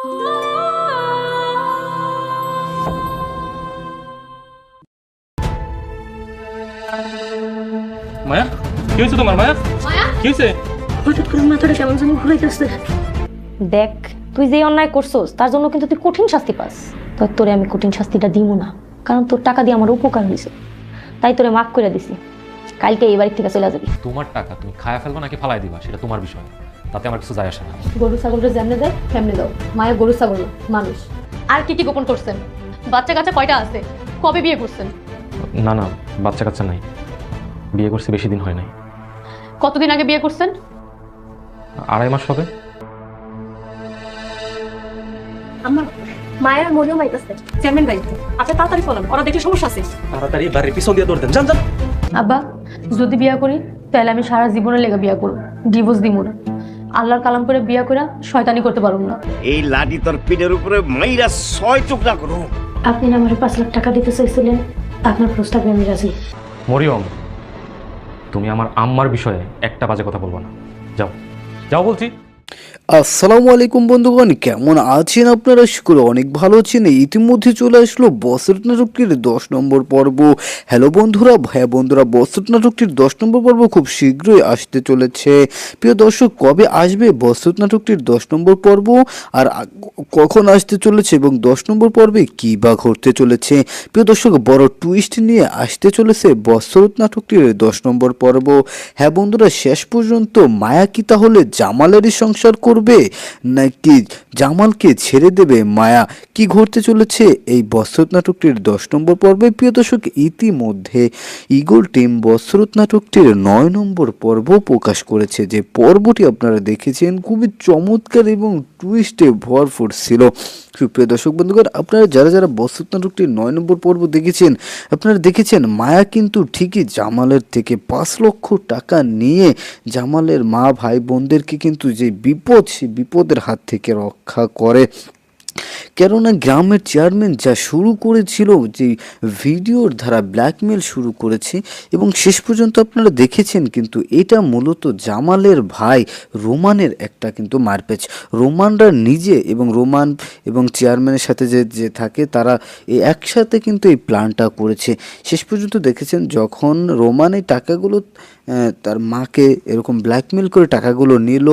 মায়া, কি হয়েছে তোমার? মায়া, কি হয়েছে? হঠাৎ করে মাথাটা কেমন জানি ঘুরাইতেছে। দেখ, তুই যে অন্যায় করছস তার জন্য কিন্তু তুই কঠিন শাস্তি পাস। তোরে আমি কঠিন শাস্তিটা দিব না, কারণ তোর টাকা দিয়ে আমার উপকার হয়েছে, তাই তোরে মাফ করে দিছি। কালকে এই বাড়ি থেকে চলে যাবি। তোমার টাকা তুমি খায়া ফেলবা নাকি ফালাই দিবা সেটা তোমার বিষয়, তাতে আমার কিছু যায় আসে না। গরু ছাগলটা যেমনে দেয় তেমনি দাও। মায়া গরু ছাগল না, মানুষ। আর কি কি গোপন করছেন? বাচ্চা কাচ্চা কয়টা আছে? কবে বিয়ে করছেন? না না, বাচ্চা কাচ্চা নাই, বিয়ে করছি বেশি দিন হয় নাই। কতদিন আগে বিয়ে করছেন? 2.5 মাস হবে। আমার মায়ের মনেও মাইতেছে। চেয়ারম্যান ভাই, আপনি তাড়াতাড়ি চলেন, ওরা দেখলে সমস্যা আছে। তাড়াতাড়ি বাড়ির পিছন দিয়ে দৌড় দেন, যান যান। আব্বা, যদি বিয়া করি তাহলে আমি সারা জীবনের লেগে বিয়া করব, ডিভোর্স দিব না। আল্লাহর কালাম করে বিয়া করে শয়তানি করতে পারবো না। এই লাঠি তোর পিঠের উপরে মাইরা 6 টুকরা করো। আপনি না আমার 5 লাখ টাকা দিতে চাইছিলেন, আপনার প্রস্তাবে আমি রাজি। মরিয়ম, তুমি আমার আম্মার বিষয়ে একটা বাজে কথা বলবো না। যাও যাও বলছি। আসসালামু আলাইকুম বন্ধুগণ, কেমন আছেন আপনারা? শুক্র অনেক ভালো আছেন। ইতিমধ্যে চলে আসলো বসরত নাটকটির 10 নম্বর পর্ব। হ্যালো বন্ধুরা, বন্ধুরা, বসরত নাটকটির 10 নম্বর পর্ব খুব শীঘ্রই আসতে চলেছে। প্রিয় দর্শক, কবে আসবে বসরত নাটকটির 10 নম্বর পর্ব, আর কখন আসতে চলেছে, এবং 10 নম্বর পর্বে কী বা ঘটতে চলেছে? প্রিয় দর্শক, বড় টুইস্ট নিয়ে আসতে চলেছে বসরত নাটকটির 10 নম্বর পর্ব। হ্যাঁ বন্ধুরা, শেষ পর্যন্ত মায়া কি তাহলে জামালেরই সংসার করবে, নাকি জামালকে ছেড়ে দেবে মায়া? কি ঘটতে চলেছে এই বসরত নাটকটির 10 নম্বর পর্বে? প্রিয় দর্শক, ইতিমধ্যে ইগল টিম বসরত নাটকটির 9 নম্বর পর্ব প্রকাশ করেছে। যে পর্বটি আপনারা দেখেছেন খুবই চমৎকার এবং টুইস্টে ভরপুর ছিল। সুপ্রিয় দর্শক বন্ধুগণ, আপনারা যারা যারা বসরত নাটকটির 9 নম্বর পর্ব দেখেছেন, আপনারা দেখেছেন মায়া কিন্তু ঠিকই জামালের থেকে 5 লক্ষ টাকা নিয়ে জামালের মা ভাই বোনদেরকে কিন্তু যে বিপদ, সেই বিপদের হাত থেকে রক্ষা করে। কেননা গ্রামের চেয়ারম্যান যা শুরু করেছিল, যে ভিডিওর দ্বারা ব্ল্যাকমেল শুরু করেছে, এবং শেষ পর্যন্ত আপনারা দেখেছেন কিন্তু এটা মূলত জামালের ভাই রোমানের একটা কিন্তু মারপ্যাচ। রোমানরা নিজে এবং রোমান এবং চেয়ারম্যানের সাথে যে থাকে, তারা একসাথে কিন্তু এই প্ল্যানটা করেছে। শেষ পর্যন্ত দেখেছেন যখন রোমান এই টাকাগুলো তার মাকে এরকম ব্ল্যাকমেল করে টাকাগুলো নিল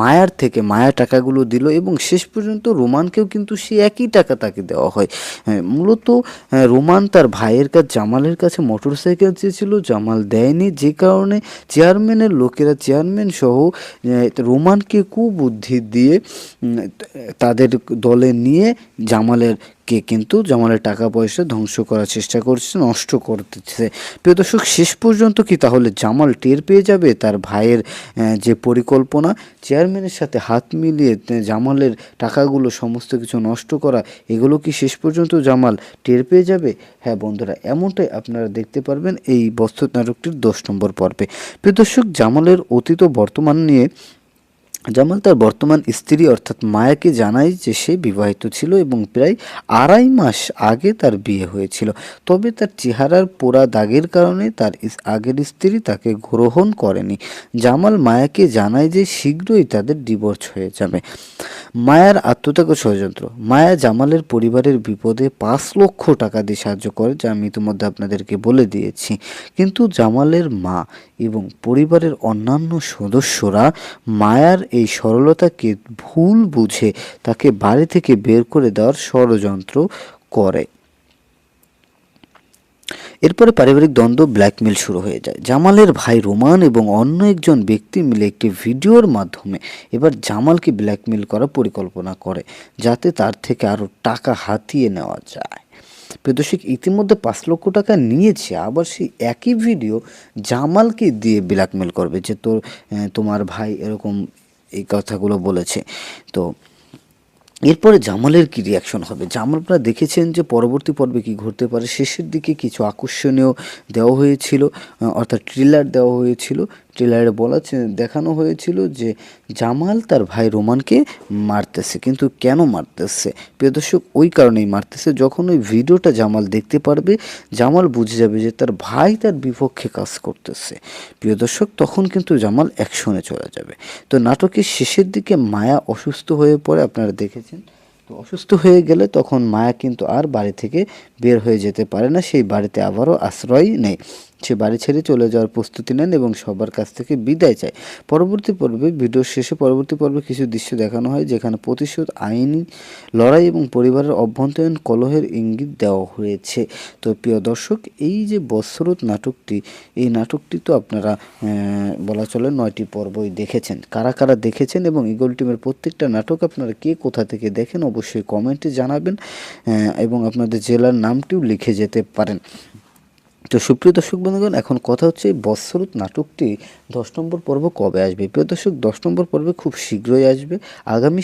মায়ার থেকে, মায়া টাকাগুলো দিল, এবং শেষ পর্যন্ত রোমানকেও কিন্তু সে একই টাকা তাকে দেওয়া হয়। মূলত রোমান তার ভাইয়ের কাছে, জামালের কাছে মোটরসাইকেল চেয়েছিল, জামাল দেয়নি, যে কারণে চেয়ারম্যানের লোকেরা, চেয়ারম্যান সহ রোমানকে কুবুদ্ধি দিয়ে তাদের দলে নিয়ে কিন্তু জামালের টাকা পয়সা ধ্বংস করার চেষ্টা করছে, নষ্ট করতেছে। প্রিয় দর্শক, শেষ পর্যন্ত কি তাহলে জামাল টের পেয়ে যাবে তার ভাইয়ের যে পরিকল্পনা, চেয়ারম্যানের সাথে হাত মিলিয়ে জামালের টাকাগুলো সমস্ত কিছু নষ্ট করা, এগুলো কি শেষ পর্যন্ত জামাল টের পেয়ে যাবে? হ্যাঁ বন্ধুরা, এমনটাই আপনারা দেখতে পারবেন এই বসরত নাটকটির 10 নম্বর পর্বে। প্রিয় দর্শক, জামালের অতীত ও বর্তমান নিয়ে জামাল তার বর্তমান স্ত্রী অর্থাৎ মায়াকে জানায় যে সে বিবাহিত ছিল এবং প্রায় 2.5 মাস আগে তার বিয়ে হয়েছিল। তবে তার চেহারার পোড়া দাগের কারণে তার আগের স্ত্রী তাকে গ্রহণ করেনি। জামাল মায়াকে জানায় যে শীঘ্রই তাদের ডিভোর্স হয়ে যাবে। মায়ার আত্মত্যাগ ও ষড়যন্ত্র। মায়া জামালের পরিবারের বিপদে 5 লক্ষ টাকা দিয়ে সাহায্য করে, যা আমি ইতিমধ্যে আপনাদেরকে বলে দিয়েছি। কিন্তু জামালের মা এবং পরিবারের অন্যান্য সদস্যরা মায়ার এই সরলতাকে ভুল বুঝে তাকে বাড়ি থেকে বের করে দেওয়ার ষড়যন্ত্র করে। এরপরে পারিবারিক দ্বন্দ্ব, ব্ল্যাকমেল শুরু হয়ে যায়। জামালের ভাই রোমান এবং অন্য একজন ব্যক্তি মিলে একটি ভিডিওর মাধ্যমে এবার জামালকে ব্ল্যাকমেল করার পরিকল্পনা করে, যাতে তার থেকে আরও টাকা হাতিয়ে নেওয়া যায়। প্রদর্শক ইতিমধ্যে 5 লক্ষ টাকা নিয়েছে, আবার সেই একই ভিডিও জামালকে দিয়ে ব্ল্যাকমেল করবে যে তোমার ভাই এরকম এই কথাগুলো বলেছে। তো এরপরে জামালের কি রিয়াকশন হবে? জামাল, আপনারা দেখেছেন যে পরবর্তী পর্বে কি ঘটতে পারে। শেষের দিকে কিছু আকর্ষণীয় দেওয়া হয়েছিল, অর্থাৎ ট্রেলার দেওয়া হয়েছিল। ট্রেলারে দেখানো হয়েছিল যে জামাল তার ভাই রোমানকে মারতেছে, কিন্তু কেন মারতেছে প্রিয় দর্শক? ওই কারণেই মারতেছে, যখন ওই ভিডিওটা জামাল দেখতে পারবে, জামাল বুঝে যাবে যে তার ভাই তার বিপক্ষে কাজ করতেছে প্রিয় দর্শক, তখন কিন্তু জামাল অ্যাকশনে চলে যাবে। তো নাটকের শেষের দিকে মায়া অসুস্থ হয়ে পড়ে, আপনারা দেখেছেন তো অসুস্থ হয়ে গেলে তখন মায়া কিন্তু আর বাড়ি থেকে বের হয়ে যেতে পারে না, সেই বাড়িতে আবারও আশ্রয় নেয়। সে বাড়ি ছেড়ে চলে যাওয়ার প্রস্তুতি নেন এবং সবার কাছ থেকে বিদায় চায়। পরবর্তী পর্বে কিছু দৃশ্য দেখানো হয় যেখানে প্রতিশোধ, আইনি লড়াই এবং পরিবারের অভ্যন্তরীণ কলহের ইঙ্গিত দেওয়া হয়েছে। তো প্রিয় দর্শক, এই যে বৎসরত নাটকটি, এই নাটকটি তো আপনারা বলা চলে 9টি পর্বই দেখেছেন। কারা কারা দেখেছেন এবং ঈগল টিমের প্রত্যেকটা নাটক আপনারা কে কোথা থেকে দেখেন অবশ্যই কমেন্টে জানাবেন, এবং আপনাদের জেলার নামটিও লিখে যেতে পারেন। তো সুপ্রিয় দর্শক বন্ধুগণ, এখন কথা হচ্ছে এই বৎসরত নাটকটি 10 নম্বর পর্ব কবে আসবে। প্রিয় দর্শক, 10 নম্বর পর্বে খুব শীঘ্রই আসবে। আগামী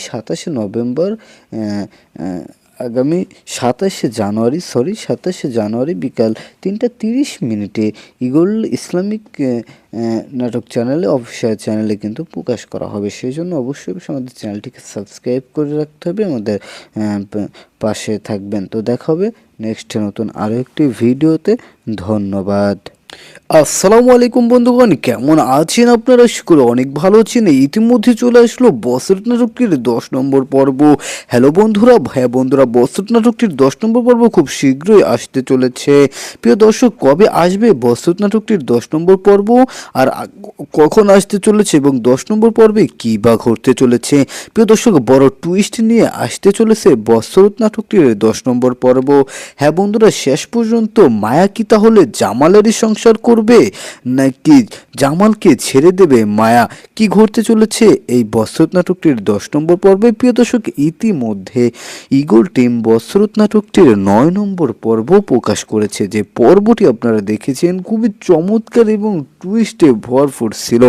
27শে জানুয়ারি বিকাল 3:30 ঈগল ইসলামিক নাটক চ্যানেলে, অফিসিয়াল চ্যানেলে কিন্তু প্রকাশ করা হবে। সেই জন্য অবশ্যই আমাদের চ্যানেলটিকে সাবস্ক্রাইব করে রাখতে হবে, আমাদের পাশে থাকবেন। তো দেখা হবে নেক্সট নতুন আরও একটি ভিডিওতে। ধন্যবাদ। আসসালামু আলাইকুম বন্ধুগণ, কেমন আছেন আপনারা? শুক্র অনেক ভালো আছেন। ইতিমধ্যে চলে আসলো বৎসরত নাটকটির 10 নম্বর পর্ব। হ্যালো বন্ধুরা, বন্ধুরা, বৎসরত নাটকটির 10 নম্বর পর্ব খুব শীঘ্রই আসতে চলেছে। প্রিয় দর্শক, কবে আসবে বৎসরত নাটকটির 10 নম্বর পর্ব, আর কখন আসতে চলেছে এবং 10 নম্বর পর্বে কী বা ঘটতে চলেছে? প্রিয় দর্শক, বড় টুইস্ট নিয়ে আসতে চলেছে বৎসরত নাটকটির 10 নম্বর পর্ব। হ্যাঁ বন্ধুরা, শেষ পর্যন্ত মায়া কি তাহলে জামালেরই সংসার করবে নাকি জামালকে ছেড়ে দেবে মায়া? কি ঘটতে চলেছে এই বৎসরত নাটকটির 10 নম্বর পর্বে? প্রিয় দর্শক, ইতিমধ্যে ঈগল টিম বৎসরত নাটকটির 9 নম্বর পর্ব প্রকাশ করেছে। যে পর্বটি আপনারা দেখেছেন খুবই চমৎকার এবং টুইস্টে ভরপুর ছিল।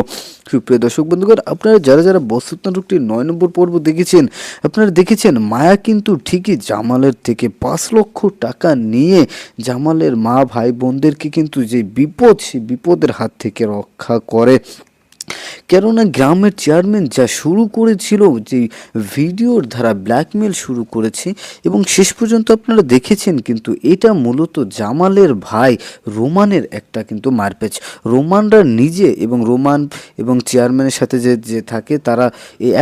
সুপ্রিয় দর্শক বন্ধুগণ, আপনারা যারা বৎসরত নাটকটির 9 নম্বর পর্ব দেখেছেন, আপনারা দেখেছেন মায়া কিন্তু ঠিকই জামালের থেকে 5 লক্ষ টাকা নিয়ে জামালের মা ভাই বোনদেরকে কিন্তু যে বিপদ, সেই বিপদের হাত থেকে রক্ষা করে। কেননা গ্রামের চেয়ারম্যান যা শুরু করেছিল, যে ভিডিওর দ্বারা ব্ল্যাকমেল শুরু করেছে এবং শেষ পর্যন্ত আপনারা দেখেছেন কিন্তু এটা মূলত জামালের ভাই রোমানের একটা কিন্তু মারপ্যাচ। রোমানরা নিজে এবং রোমান এবং চেয়ারম্যানের সাথে যে থাকে তারা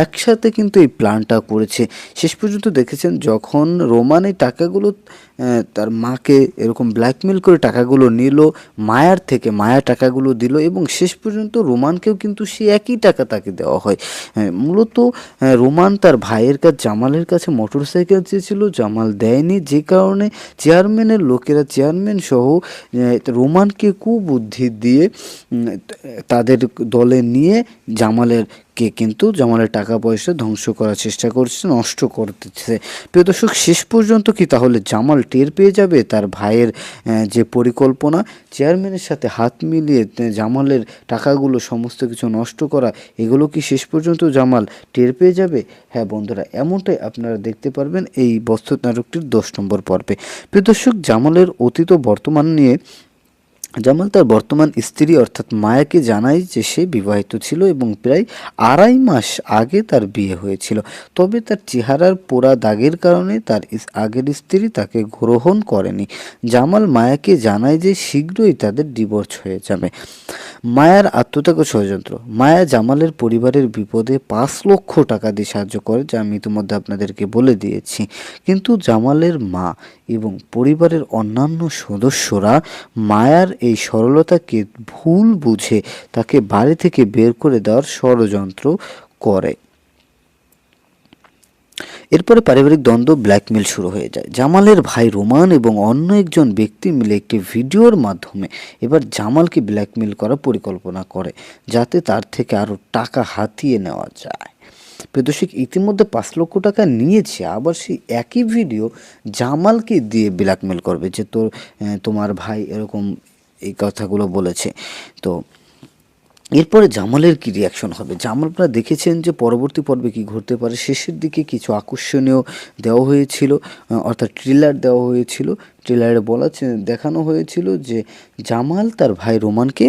একসাথে কিন্তু এই প্ল্যানটা করেছে। শেষ পর্যন্ত দেখেছেন যখন রোমান এই টাকাগুলো তার মাকে এরকম ব্ল্যাকমেল করে টাকাগুলো নিল মায়ার থেকে, মায়া টাকাগুলো দিল এবং শেষ পর্যন্ত রোমানকেও কিন্তু সেই একই টাকা তাকে দেওয়া হয়। মূলত রোমান তার ভাইয়ের কাছে, জামালের কাছে মোটরসাইকেল চেয়েছিল, জামাল দেয়নি, যে কারণে চেয়ারম্যানের লোকেরা, চেয়ারম্যান সহ রোমানকে কুবুদ্ধি দিয়ে তাদের দলে নিয়ে জামালের টাকা পয়সা ধ্বংস করার চেষ্টা করছে, নষ্ট করতেছে। প্রিয় দর্শক, শেষ পর্যন্ত কি তাহলে জামাল টের পেয়ে যাবে তার ভাইয়ের যে পরিকল্পনা, চেয়ারম্যানের সাথে হাত মিলিয়ে জামালের টাকাগুলো সমস্ত কিছু নষ্ট করা, এগুলো কি শেষ পর্যন্ত জামাল টের পেয়ে যাবে? হ্যাঁ বন্ধুরা, এমনটাই আপনারা দেখতে পারবেন এই বৎসরত নাটকটির 10 নম্বর পর্বে। প্রিয় দর্শক, জামালের অতীত ও বর্তমান নিয়ে জামাল তার বর্তমান স্ত্রী অর্থাৎ মায়াকে জানায় যে সে বিবাহিত ছিল এবং প্রায় 2.5 মাস আগে তার বিয়ে হয়েছিল। তবে তার চেহারার পোড়া দাগের কারণে তার আগের স্ত্রী তাকে গ্রহণ করেনি। জামাল মায়াকে জানায় যে শীঘ্রই তাদের ডিভোর্স হয়ে যাবে। মায়ার আত্মত্যাগ ও ষড়যন্ত্র। মায়া জামালের পরিবারের বিপদে 5 লক্ষ টাকা দিয়ে সাহায্য করে, যা আমি ইতিমধ্যে আপনাদেরকে বলে দিয়েছি। কিন্তু জামালের মা এবং পরিবারের অন্যান্য সদস্যরা মায়ার এই সরলতাকে ভুল বুঝে তাকে বাড়ি থেকে বের করে দেওয়ার ষড়যন্ত্র করে। এরপরে পারিবারিক দ্বন্দ্ব, ব্ল্যাকমেল শুরু হয়ে যায়। জামালের ভাই রোমান এবং অন্য একজন ব্যক্তি মিলে একটি ভিডিওর মাধ্যমে এবার জামালকে ব্ল্যাকমেল করার পরিকল্পনা করে, যাতে তার থেকে আরও টাকা হাতিয়ে নেওয়া যায়। প্রদর্শক ইতিমধ্যে 5 লক্ষ টাকা নিয়েছে, আবার সেই একই ভিডিও জামালকে দিয়ে ব্ল্যাকমেল করবে যে তোমার ভাই এরকম এই কথাগুলো বলেছে। তো এরপরে জামালের কি রিয়াকশন হবে? জামাল, আপনারা দেখেছেন যে পরবর্তী পর্বে কি ঘটতে পারে। শেষের দিকে কিছু আকর্ষণীয় দেওয়া হয়েছিল, অর্থাৎ ট্রেলার দেওয়া হয়েছিল। ট্রেলারে দেখানো হয়েছিল যে জামাল তার ভাই রোমানকে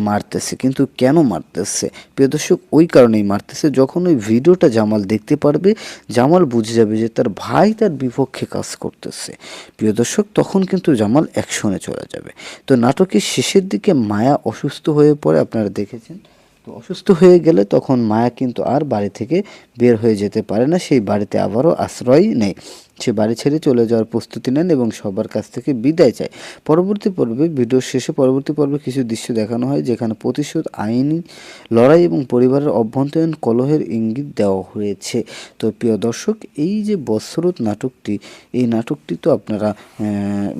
মারতেছে, কিন্তু কেন মারতেছে? প্রিয় দর্শক, ওই কারণেই মারতেছে, যখন ওই ভিডিওটা জামাল দেখতে পারবে, জামাল বুঝে যাবে যে তার ভাই তার বিপক্ষে কাজ করতেছে। প্রিয় দর্শক, তখন কিন্তু জামাল অ্যাকশনে চলে যাবে। তো নাটকের শেষের দিকে মায়া অসুস্থ হয়ে পড়ে, আপনারা দেখেছেন। তো তো অসুস্থ হয়ে গেলে তখন মায়া কিন্তু আর বাড়ি থেকে বের হয়ে যেতে পারে না, সেই বাড়িতে আবারও আশ্রয় নেয়। সে বাড়ি ছেড়ে চলে যাওয়ার প্রস্তুতি নেন এবং সবার কাছ থেকে বিদায় চায়। ভিডিওর শেষে পরবর্তী পর্বে কিছু দৃশ্য দেখানো হয় যেখানে প্রতিশোধ, আইনি লড়াই এবং পরিবারের অভ্যন্তরীণ কলহের ইঙ্গিত দেওয়া হয়েছে। তো প্রিয় দর্শক, এই যে বৎসরত নাটকটি, এই নাটকটি তো আপনারা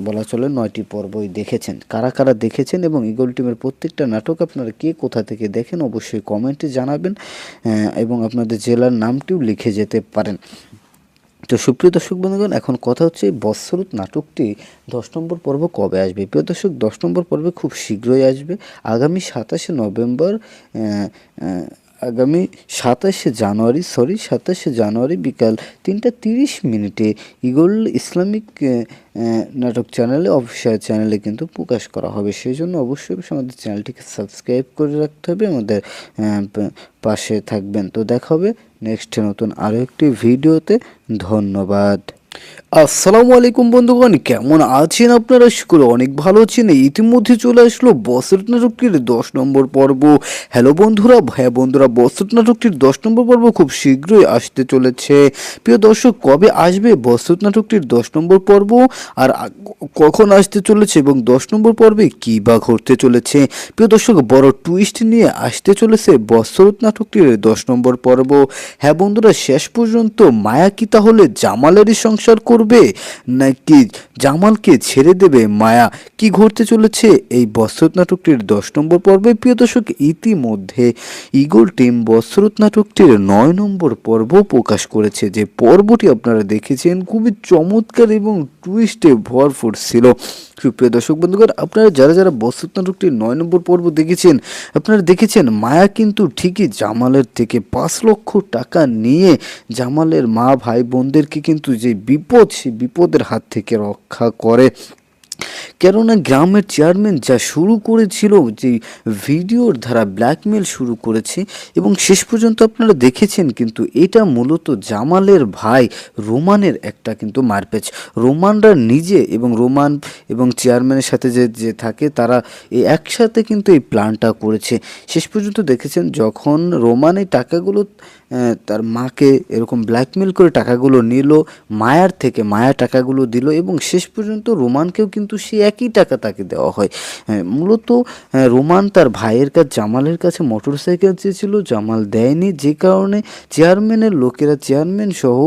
বলা চলে 9টি পর্বই দেখেছেন। কারা কারা দেখেছেন এবং ঈগল টিমের প্রত্যেকটা নাটক আপনারা কে কোথা থেকে দেখেন অবশ্যই কমেন্টে জানাবেন এবং আপনাদের জেলার নামটিও লিখে যেতে পারেন। তো সুপ্রিয় দর্শক বন্ধুগণ, এখন কথা হচ্ছে বৎসরত নাটকটি 10 নম্বর পর্ব কবে আসবে। প্রিয় দর্শক, 10 নম্বর পর্বে খুব শীঘ্রই আসবে। আগামী 27শে নভেম্বর আগামী 27শে জানুয়ারি বিকাল 3:30 ঈগল ইসলামিক নাটক চ্যানেলে, অফিসিয়াল চ্যানেলে কিন্তু প্রকাশ করা হবে। সেই জন্য অবশ্যই আমাদের চ্যানেলটিকে সাবস্ক্রাইব করে রাখতে হবে, আমাদের পাশে থাকবেন। তো দেখা হবে নেক্সট নতুন আরও একটি ভিডিওতে। ধন্যবাদ। আসসালামু আলাইকুম বন্ধুগণ, কেমন আছেন আপনারা? শুক্র অনেক ভালো আছেন। ইতিমধ্যে চলে আসলো বৎসরত নাটকটির 10 নম্বর পর্ব। হ্যালো বন্ধুরা, বৎসরত নাটকটির 10 নম্বর পর্ব খুব শীঘ্রই আসতে চলেছে। প্রিয় দর্শক, কবে আসবে বৎসরত নাটকটির 10 নম্বর পর্ব, আর কখন আসতে চলেছে এবং 10 নম্বর পর্বে কী বা ঘটতে চলেছে? প্রিয় দর্শক, বড় টুইস্ট নিয়ে আসতে চলেছে বৎসরত নাটকটির 10 নম্বর পর্ব। হ্যাঁ বন্ধুরা, শেষ পর্যন্ত মায়া কি তাহলে জামালেরই সংসার করবে নাকি জামালকে ছেড়ে দেবে মায়া? কি ঘটতে চলেছে এই বৎসরত নাটকটির 10 নম্বর পর্বে? প্রিয় দর্শক, ইতিমধ্যে ঈগল টিম বৎসরত নাটকটির 9 নম্বর পর্ব প্রকাশ করেছে। যে পর্বটি আপনারা দেখেছেন খুবই চমৎকার এবং টুইস্টে ভরপুর ছিল। সুপ্রিয় দর্শক বন্ধুগণ, আপনারা যারা বৎসরত নাটকটির 9 নম্বর পর্ব দেখেছেন, আপনারা দেখেছেন মায়া কিন্তু ঠিকই জামালের থেকে 5 লক্ষ টাকা নিয়ে জামালের মা ভাই বোনদেরকে কিন্তু যে বিপদ, সেই বিপদের হাত থেকে রক্ষা করে। কেননা গ্রামের চেয়ারম্যান যা শুরু করেছিল, যে ভিডিওর দ্বারা ব্ল্যাকমেল শুরু করেছে এবং শেষ পর্যন্ত আপনারা দেখেছেন কিন্তু এটা মূলত জামালের ভাই রোমানের একটা কিন্তু মারপ্যাচ। রোমানরা নিজে এবং রোমান এবং চেয়ারম্যানের সাথে যে থাকে তারা এই একসাথে কিন্তু এই প্ল্যানটা করেছে। শেষ পর্যন্ত দেখেছেন যখন রোমান এই টাকাগুলো তার মাকে এরকম ব্ল্যাকমেল করে টাকাগুলো নিল মায়ার থেকে, মায়া টাকাগুলো দিল এবং শেষ পর্যন্ত রোমানকেও কিন্তু সে একই টাকা তাকে দেওয়া হয়। মূলত রোমান তার ভাইয়ের কাছে, জামালের কাছে মোটরসাইকেল চেয়েছিল, জামাল দেয়নি, যে কারণে চেয়ারম্যানের লোকেরা, চেয়ারম্যান সহ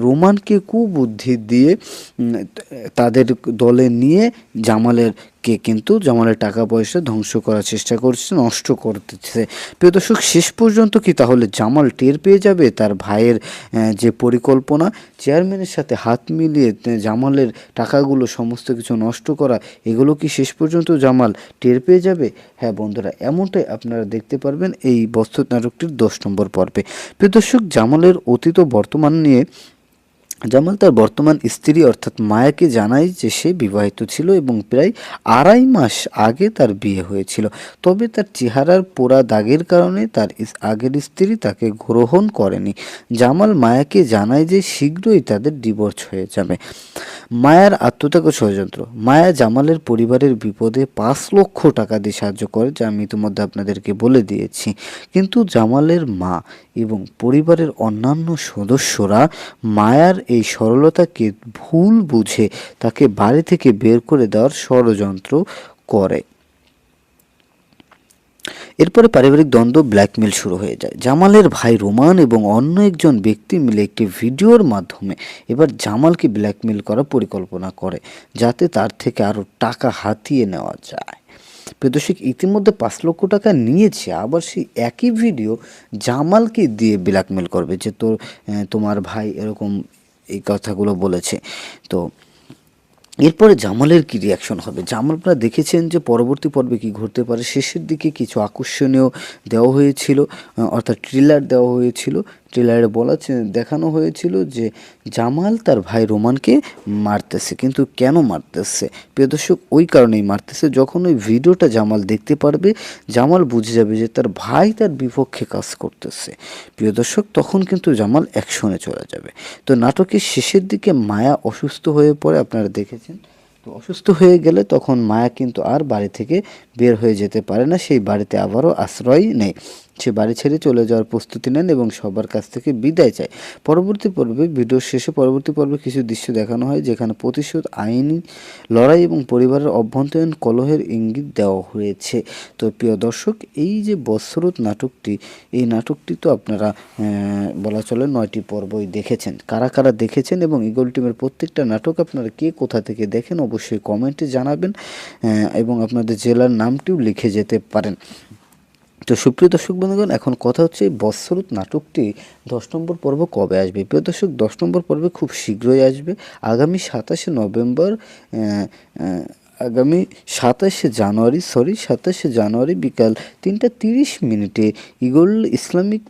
রোমানকে কুবুদ্ধি দিয়ে তাদের দলে নিয়ে জামালের টাকা পয়সা ধ্বংস করার চেষ্টা করছে, নষ্ট করতেছে। প্রিয় দর্শক, শেষ পর্যন্ত কি তাহলে জামাল টের পেয়ে যাবে তার ভাইয়ের যে পরিকল্পনা, চেয়ারম্যানের সাথে হাত মিলিয়ে জামালের টাকাগুলো সমস্ত কিছু নষ্ট করা, এগুলো কি শেষ পর্যন্ত জামাল টের পেয়ে যাবে? হ্যাঁ বন্ধুরা, এমনটাই আপনারা দেখতে পারবেন এই বৎসরত নাটকটির 10 নম্বর পর্বে। প্রিয় দর্শক, জামালের অতীত ও বর্তমান নিয়ে জামাল তার বর্তমান স্ত্রী অর্থাৎ মায়াকে জানায় যে সে বিবাহিত ছিল এবং প্রায় 2.5 মাস আগে তার বিয়ে হয়েছিল। তবে তার চেহারার পোড়া দাগের কারণে তার আগের স্ত্রী তাকে গ্রহণ করেনি। জামাল মায়াকে জানায় যে শীঘ্রই তাদের ডিভোর্স হয়ে যাবে। মায়ার আত্মত্যাগ ও ষড়যন্ত্র। মায়া জামালের পরিবারের বিপদে 5 লক্ষ টাকা দিয়ে সাহায্য করে, যা আমি ইতিমধ্যে আপনাদেরকে বলে দিয়েছি। কিন্তু জামালের মা এবং পরিবারের অন্যান্য সদস্যরা মায়ার এই সরলতাকে ভুল বুঝে তাকে বাড়ি থেকে বের করে দেওয়ার ষড়যন্ত্র করে। এরপরে পারিবারিক দ্বন্দ্ব, ব্ল্যাকমেল শুরু হয়ে যায়। জামালের ভাই রোমান এবং অন্য একজন ব্যক্তি মিলে একটি ভিডিওর মাধ্যমে এবার জামালকে ব্ল্যাকমেল করার পরিকল্পনা করে, যাতে তার থেকে আরও টাকা হাতিয়ে নেওয়া যায়। প্রদর্শক ইতিমধ্যে 5 লক্ষ টাকা নিয়েছে, আবার সেই একই ভিডিও জামালকে দিয়ে ব্ল্যাকমেল করবে যে তোমার ভাই এরকম এই কথাগুলো বলেছে। তো এরপরে জামালের কি রিয়াকশন হবে? জামাল, আপনারা দেখেছেন যে পরবর্তী পর্বে কি ঘটতে পারে। শেষের দিকে কিছু আকর্ষণীয় দেওয়া হয়েছিল, অর্থাৎ ট্রেলার দেওয়া হয়েছিল। ট্রেলারে দেখানো হয়েছিল যে জামাল তার ভাই রোমানকে মারতেছে। কিন্তু কেন মারতেছে প্রিয় দর্শক? ওই কারণেই মারতেছে, যখন ওই ভিডিওটা জামাল দেখতে পারবে, জামাল বুঝে যাবে যে তার ভাই তার বিপক্ষে কাজ করতেছে। প্রিয় দর্শক, তখন কিন্তু জামাল অ্যাকশনে চলে যাবে। তো নাটকের শেষের দিকে মায়া অসুস্থ হয়ে পড়ে, আপনারা দেখেছেন তো অসুস্থ হয়ে গেলে তখন মায়া কিন্তু আর বাড়ি থেকে বের হয়ে যেতে পারে না, সেই বাড়িতে আবারও আশ্রয় নেয়। সে বাড়ি ছেড়ে চলে যাওয়ার প্রস্তুতি নেন এবং সবার কাছ থেকে বিদায় চায়। ভিডিওর শেষে পরবর্তী পর্বে কিছু দৃশ্য দেখানো হয় যেখানে প্রতিশোধ, আইনি লড়াই এবং পরিবারের অভ্যন্তরীণ কলহের ইঙ্গিত দেওয়া হয়েছে। তো প্রিয় দর্শক, এই যে বৎসরত নাটকটি, এই নাটকটি তো আপনারা বলা চলে 9টি পর্বই দেখেছেন। কারা কারা দেখেছেন এবং ঈগল টিমের প্রত্যেকটা নাটক আপনারা কে কোথা থেকে দেখেন অবশ্যই কমেন্টে জানাবেন এবং আপনাদের জেলার নামটিও লিখে যেতে পারেন। তো সুপ্রিয় দর্শক বন্ধুগণ, এখন কথা হচ্ছে এই বৎসরত নাটকটি 10 নম্বর পর্ব কবে আসবে। প্রিয় দর্শক, 10 নম্বর পর্বে খুব শীঘ্রই আসবে। আগামী 27শে নভেম্বর আগামী 27শে জানুয়ারি বিকাল 3:30 ঈগল ইসলামিক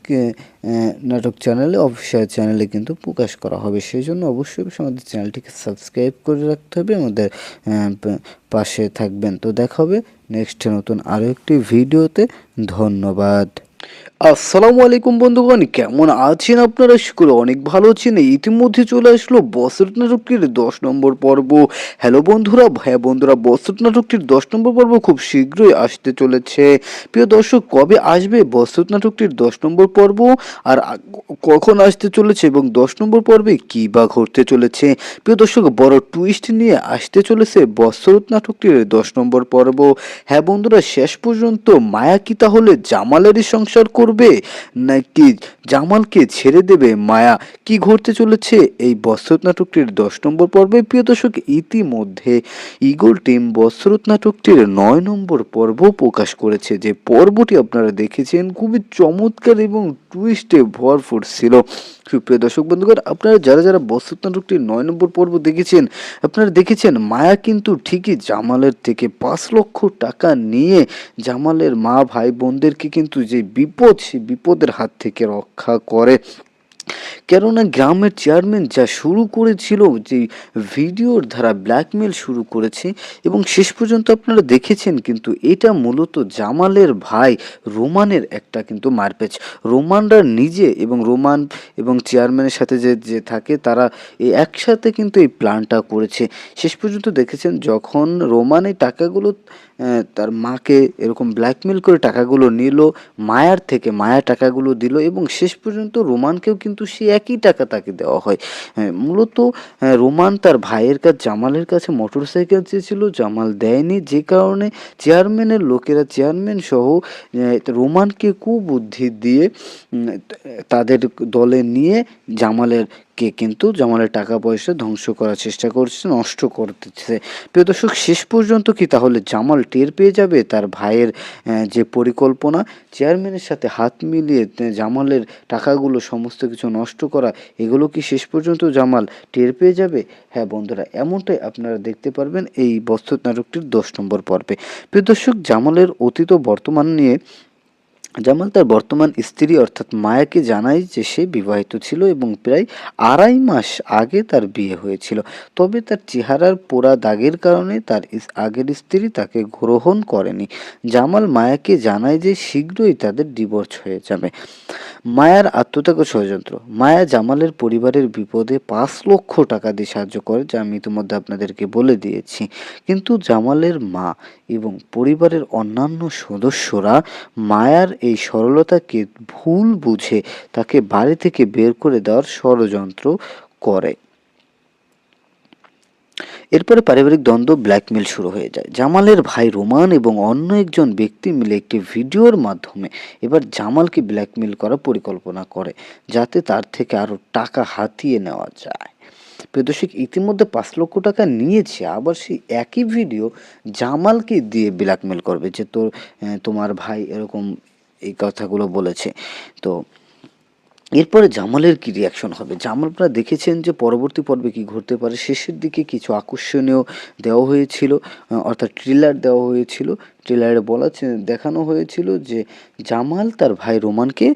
নাটক চ্যানেলে, অফিসিয়াল চ্যানেলে কিন্তু প্রকাশ করা হবে। সেই জন্য অবশ্যই আমাদের চ্যানেলটিকে সাবস্ক্রাইব করে রাখতে হবে, আমাদের পাশে থাকবেন। তো দেখা হবে নেক্সট নতুন আরও একটি ভিডিওতে। ধন্যবাদ। আসসালামু আলাইকুম বন্ধুগণ, কেমন আছেন আপনারা? শুক্র অনেক ভালো আছেন। ইতিমধ্যে চলে আসলো বৎসরত নাটকটির 10 নম্বর পর্ব। হ্যালো বন্ধুরা, বৎসরত নাটকটির 10 নম্বর পর্ব খুব শীঘ্রই আসতে চলেছে। প্রিয় দর্শক, কবে আসবে বৎসরত নাটকটির 10 নম্বর পর্ব আর কখন আসতে চলেছে এবং 10 নম্বর পর্বে কী বা ঘটতে চলেছে? প্রিয় দর্শক, বড় টুইস্ট নিয়ে আসতে চলেছে বৎসরত নাটকটির 10 নম্বর পর্ব। হ্যাঁ বন্ধুরা, শেষ পর্যন্ত মায়া কি তাহলে জামালেরই সংসার করবে নাকি জামালকে ছেড়ে দেবে মায়া? কি ঘটতে চলেছে এই বৎসরত নাটকটির 10 নম্বর পর্বে? প্রিয় দর্শক, ইতিমধ্যে ঈগল টিম বৎসরত নাটকটির 9 নম্বর পর্ব প্রকাশ করেছে। যে পর্বটি আপনারা দেখেছেন খুবই চমৎকার এবং টুইস্টে ভরপুর ছিল। সুপ্রিয় দর্শক বন্ধুগণ, আপনারা যারা বৎসরত নাটকটির 9 নম্বর পর্ব দেখেছেন, আপনারা দেখেছেন মায়া কিন্তু ঠিকই জামালের থেকে 5 লক্ষ টাকা নিয়ে জামালের মা ভাই বোনদেরকে কিন্তু যে বিপদ, সেই বিপদের হাত থেকে রক্ষা করে। কেননা গ্রামের চেয়ারম্যান যা শুরু করেছিল, যে ভিডিওর দ্বারা ব্ল্যাকমেল শুরু করেছে এবং শেষ পর্যন্ত আপনারা দেখেছেন কিন্তু এটা মূলত জামালের ভাই রোমানের একটা কিন্তু মারপ্যাচ। রোমানরা নিজে এবং রোমান এবং চেয়ারম্যানের সাথে যে থাকে তারা একসাথে কিন্তু এই প্ল্যানটা করেছে। শেষ পর্যন্ত দেখেছেন যখন রোমান এই টাকাগুলো তার মাকে এরকম ব্ল্যাকমেল করে টাকাগুলো নিল মায়ার থেকে, মায়া টাকাগুলো দিল এবং শেষ পর্যন্ত রোমানকেও কিন্তু সে একই টাকা তাকে দেওয়া হয়। মূলত রোমান তার ভাইয়ের কাছে, জামালের কাছে মোটরসাইকেল চেয়েছিল, জামাল দেয়নি, যে কারণে চেয়ারম্যানের লোকেরা, চেয়ারম্যান সহ রোমানকে কুবুদ্ধি দিয়ে তাদের দলে নিয়ে জামালের টাকা পয়সা ধ্বংস করার চেষ্টা করছে, নষ্ট করতেছে। প্রিয় দর্শক, শেষ পর্যন্ত কি তাহলে জামাল টের পেয়ে যাবে তার ভাইয়ের যে পরিকল্পনা, চেয়ারম্যানের সাথে হাত মিলিয়ে জামালের টাকাগুলো সমস্ত কিছু নষ্ট করা, এগুলো কি শেষ পর্যন্ত জামাল টের পেয়ে যাবে? হ্যাঁ বন্ধুরা, এমনটাই আপনারা দেখতে পারবেন এই বৎসরত নাটকটির 10 নম্বর পর্বে। প্রিয় দর্শক, জামালের অতীত ও বর্তমান নিয়ে জামাল তার বর্তমান স্ত্রী অর্থাৎ মায়াকে জানায় যে সে বিবাহিত ছিল এবং প্রায় 2.5 মাস আগে তার বিয়ে হয়েছিল। তবে তার চেহারার পোড়া দাগের কারণে তার আগের স্ত্রী তাকে গ্রহণ করেনি। জামাল মায়াকে জানায় যে শীঘ্রই তাদের ডিভোর্স হয়ে যাবে। মায়ার আত্মত্যাগ ও ষড়যন্ত্র। মায়া জামালের পরিবারের বিপদে 5 লক্ষ টাকা দিয়ে সাহায্য করে, যা আমি ইতিমধ্যে আপনাদেরকে বলে দিয়েছি। কিন্তু জামালের মা এবং পরিবারের অন্যান্য সদস্যরা মায়ার এই সরলতাকে ভুল বুঝে তাকে বাড়ি থেকে বের করে দেওয়ার ষড়যন্ত্র করে। এরপরে পারিবারিক দ্বন্দ্ব, ব্ল্যাকমেল শুরু হয়ে যায়। জামালের ভাই রোমান এবং অন্য একজন ব্যক্তি মিলে একটি ভিডিওর মাধ্যমে এবার জামালকে ব্ল্যাকমেল করার পরিকল্পনা করে, যাতে তার থেকে আরও টাকা হাতিয়ে নেওয়া যায়। প্রিয় দর্শক, ইতিমধ্যে 5 লক্ষ টাকা নিয়েছে, আবার সেই একই ভিডিও জামালকে দিয়ে ব্ল্যাকমেল করবে যে তোমার ভাই এরকম এই কথাগুলো বলেছে। তো এরপরে জামালের কি রিয়াকশন হবে? জামাল, আপনারা দেখেছেন যে পরবর্তী পর্বে কি ঘটতে পারে। শেষের দিকে কিছু আকর্ষণীয় দেওয়া হয়েছিল, অর্থাৎ ট্রেলার দেওয়া হয়েছিল। ট্রেলারে দেখানো হয়েছিল যে জামাল তার ভাই রোমানকে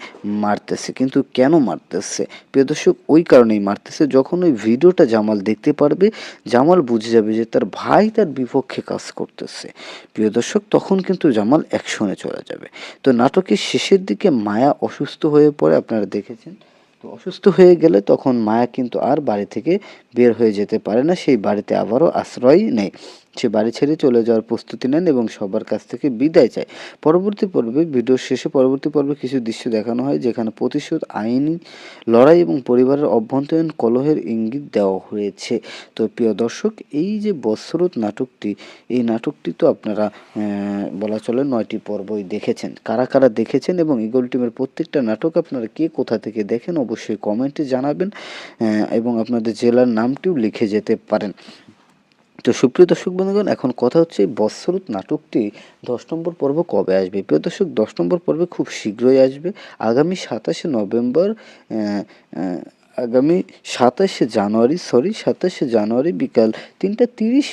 মারতেছে। কিন্তু কেন মারতেছে প্রিয় দর্শক? ওই কারণেই মারতেছে, যখন ওই ভিডিওটা জামাল দেখতে পারবে, জামাল বুঝে যাবে যে তার ভাই তার বিপক্ষে কাজ করতেছে। প্রিয় দর্শক, তখন কিন্তু জামাল অ্যাকশনে চলে যাবে। তো নাটকের শেষের দিকে মায়া অসুস্থ হয়ে পড়ে, আপনারা দেখেছেন তো অসুস্থ হয়ে গেলে তখন মায়া কিন্তু আর বাড়ি থেকে বের হয়ে যেতে পারে না, সেই বাড়িতে আবারও আশ্রয় নেয়। সে বাড়ি ছেড়ে চলে যাওয়ার প্রস্তুতি নেন এবং সবার কাছ থেকে বিদায় চায়। পরবর্তী পর্বে কিছু দৃশ্য দেখানো হয় যেখানে প্রতিশোধ, আইনি লড়াই এবং পরিবারের অভ্যন্তরীণ কলহের ইঙ্গিত দেওয়া হয়েছে। তো প্রিয় দর্শক, এই যে বৎসরত নাটকটি, এই নাটকটি তো আপনারা বলা চলে 9টি পর্বই দেখেছেন। কারা কারা দেখেছেন এবং ঈগল টিমের প্রত্যেকটা নাটক আপনারা কে কোথা থেকে দেখেন অবশ্যই কমেন্টে জানাবেন, এবং আপনাদের জেলার নামটিও লিখে যেতে পারেন। তো সুপ্রিয় দর্শক বন্ধুগণ, এখন কথা হচ্ছে বৎসরত নাটকটি 10 নম্বর পর্ব কবে আসবে। প্রিয় দর্শক, 10 নম্বর পর্বে খুব শীঘ্রই আসবে। আগামী 27শে নভেম্বর, আগামী 27শে জানুয়ারি বিকাল 3:30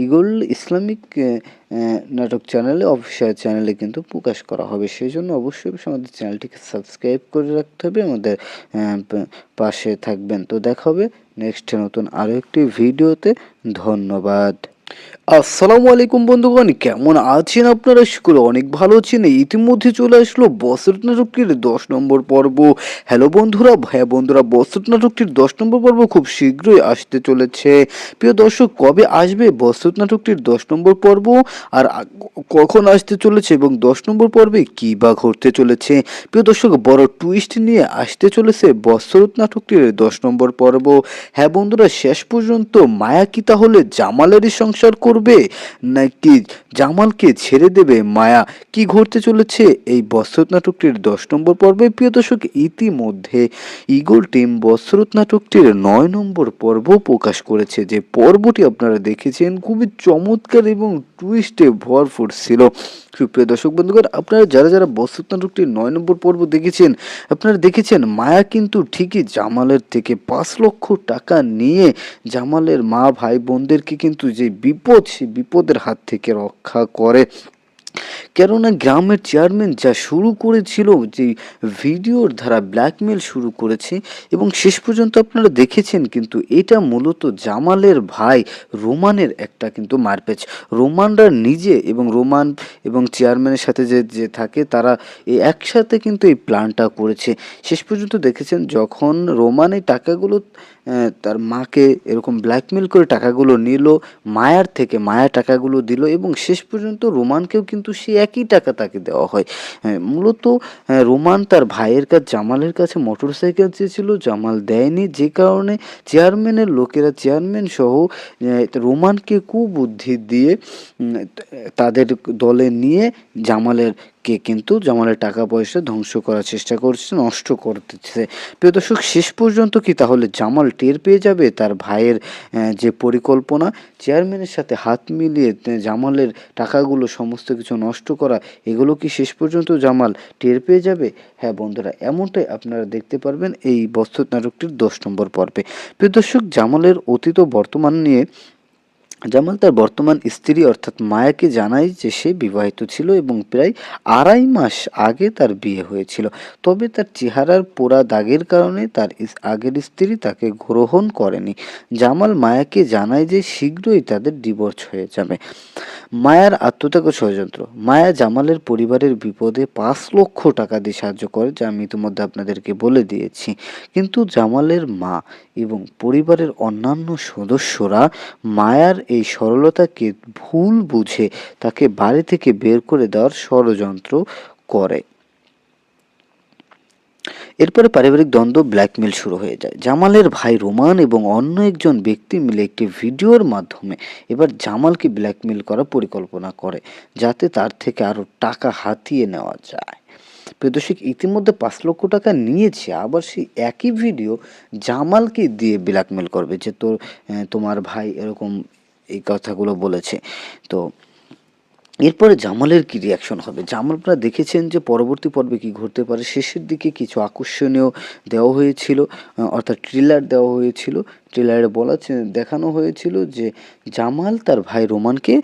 ঈগল ইসলামিক নাটক চ্যানেলে, অফিসিয়াল চ্যানেলে কিন্তু প্রকাশ করা হবে। সেই জন্য অবশ্যই আমাদের চ্যানেলটিকে সাবস্ক্রাইব করে রাখতে হবে, আমাদের পাশে থাকবেন। তো দেখা হবে নেক্সট নতুন আরও একটি ভিডিওতে। ধন্যবাদ। আসসালামু আলাইকুম বন্ধুগণ, কেমন আছেন আপনারা? শুক্র অনেক ভালো আছেন। ইতিমধ্যে চলে আসলো বৎসরত নাটকটির 10 নম্বর পর্ব। হ্যালো বন্ধুরা, বৎসরত নাটকটির 10 নম্বর পর্ব খুব শীঘ্রই আসতে চলেছে। প্রিয় দর্শক, কবে আসবে বৎসরত নাটকটির 10 নম্বর পর্ব, আর কখন আসতে চলেছে এবং 10 নম্বর পর্বে কী বা ঘটতে চলেছে? প্রিয় দর্শক, বড় টুইস্ট নিয়ে আসতে চলেছে বৎসরত নাটকটির 10 নম্বর পর্ব। হ্যাঁ বন্ধুরা, শেষ পর্যন্ত মায়া কি তাহলে জামালেরই সংসার করবে নাকি জামালকে ছেড়ে দেবে মায়া? কি ঘটতে চলেছে এই বৎসরত নাটকটির 10 নম্বর পর্বে? প্রিয় দর্শক, ইতিমধ্যে ঈগল টিম বৎসরত নাটকটির 9 নম্বর পর্ব প্রকাশ করেছে। যে পর্বটি আপনারা দেখেছেন খুবই চমৎকার এবং টুইস্টে ভরপুর ছিল। সুপ্রিয় দর্শক বন্ধুগণ, আপনারা যারা বৎসরত নাটকটির 9 নম্বর পর্ব দেখেছেন, আপনারা দেখেছেন মায়া কিন্তু ঠিকই জামালের থেকে 5 লক্ষ টাকা নিয়ে জামালের মা ভাই বোনদেরকে কিন্তু যে বিপদ, সেই বিপদের হাত থেকে রক্ষা করে। কেননা গ্রামের চেয়ারম্যান যা শুরু করেছিল, যে ভিডিওর দ্বারা ব্ল্যাকমেল শুরু করেছে, এবং শেষ পর্যন্ত আপনারা দেখেছেন কিন্তু এটা মূলত জামালের ভাই রোমানের একটা কিন্তু মারপ্যাচ। রোমানরা নিজে এবং রোমান এবং চেয়ারম্যানের সাথে যে থাকে, তারা একসাথে কিন্তু এই প্ল্যানটা করেছে। শেষ পর্যন্ত দেখেছেন যখন রোমান এই টাকাগুলো তার মাকে এরকম ব্ল্যাকমেল করে টাকাগুলো নিল মায়ার থেকে, মায়া টাকাগুলো দিল এবং শেষ পর্যন্ত রোমানকেও কিন্তু সেই একই টাকা তাকে দেওয়া হয়। মূলত রোমান তার ভাইয়ের কাছে, জামালের কাছে মোটরসাইকেল চেয়েছিল, জামাল দেয়নি, যে কারণে চেয়ারম্যানের লোকেরা, চেয়ারম্যান সহ রোমানকে কুবুদ্ধি দিয়ে তাদের দলে নিয়ে কিন্তু জামালের টাকা পয়সা ধ্বংস করার চেষ্টা করছে, নষ্ট করতেছে। প্রিয় দর্শক, শেষ পর্যন্ত কি তাহলে জামাল টের পেয়ে যাবে তার ভাইয়ের যে পরিকল্পনা, চেয়ারম্যানের সাথে হাত মিলিয়ে জামালের টাকাগুলো সমস্ত কিছু নষ্ট করা, এগুলো কি শেষ পর্যন্ত জামাল টের পেয়ে যাবে? হ্যাঁ বন্ধুরা, এমনটাই আপনারা দেখতে পারবেন এই বৎসরত নাটকটির 10 নম্বর পর্বে। প্রিয় দর্শক, জামালের অতীত ও বর্তমান নিয়ে জামাল তার বর্তমান স্ত্রী অর্থাৎ মায়াকে জানায় যে সে বিবাহিত ছিল এবং প্রায় 2.5 মাস আগে তার বিয়ে হয়েছিল। তবে তার চেহারার পোড়া দাগের কারণে তার আগের স্ত্রী তাকে গ্রহণ করেনি। জামাল মায়াকে জানায় যে শীঘ্রই তাদের ডিভোর্স হয়ে যাবে। মায়ার আত্মত্যাগ ও ষড়যন্ত্র। মায়া জামালের পরিবারের বিপদে 5 লক্ষ টাকা দিয়ে সাহায্য করে, যা আমি ইতিমধ্যে আপনাদেরকে বলে দিয়েছি। কিন্তু জামালের মা এবং পরিবারের অন্যান্য সদস্যরা মায়ার এই সরলতাকে ভুল বুঝে তাকে বাড়ি থেকে বের করে দেওয়ার ষড়যন্ত্র করে। এরপরে পারিবারিক দ্বন্দ্ব, ব্ল্যাকমেল শুরু হয়ে যায়। জামালের ভাই রোমান এবং অন্য একজন ব্যক্তি মিলে একটি ভিডিওর মাধ্যমে এবার জামালকে ব্ল্যাকমেল করার পরিকল্পনা করে, যাতে তার থেকে আরও টাকা হাতিয়ে নেওয়া যায়। প্রিয় দর্শক, ইতিমধ্যে 5 লক্ষ টাকা নিয়েছে, আবার সেই একই ভিডিও জামালকে দিয়ে ব্ল্যাকমেল করবে যে তোমার ভাই এরকম এই কথাগুলো বলেছে। তো এরপরে জামালের কি রিয়াকশন হবে? জামাল, আপনারা দেখেছেন যে পরবর্তী পর্বে কি ঘটতে পারে। শেষের দিকে কিছু আকর্ষণীয় দেওয়া হয়েছিল, অর্থাৎ ট্রেলার দেওয়া হয়েছিল। ট্রেলারে দেখানো হয়েছিল যে জামাল তার ভাই রোমানকে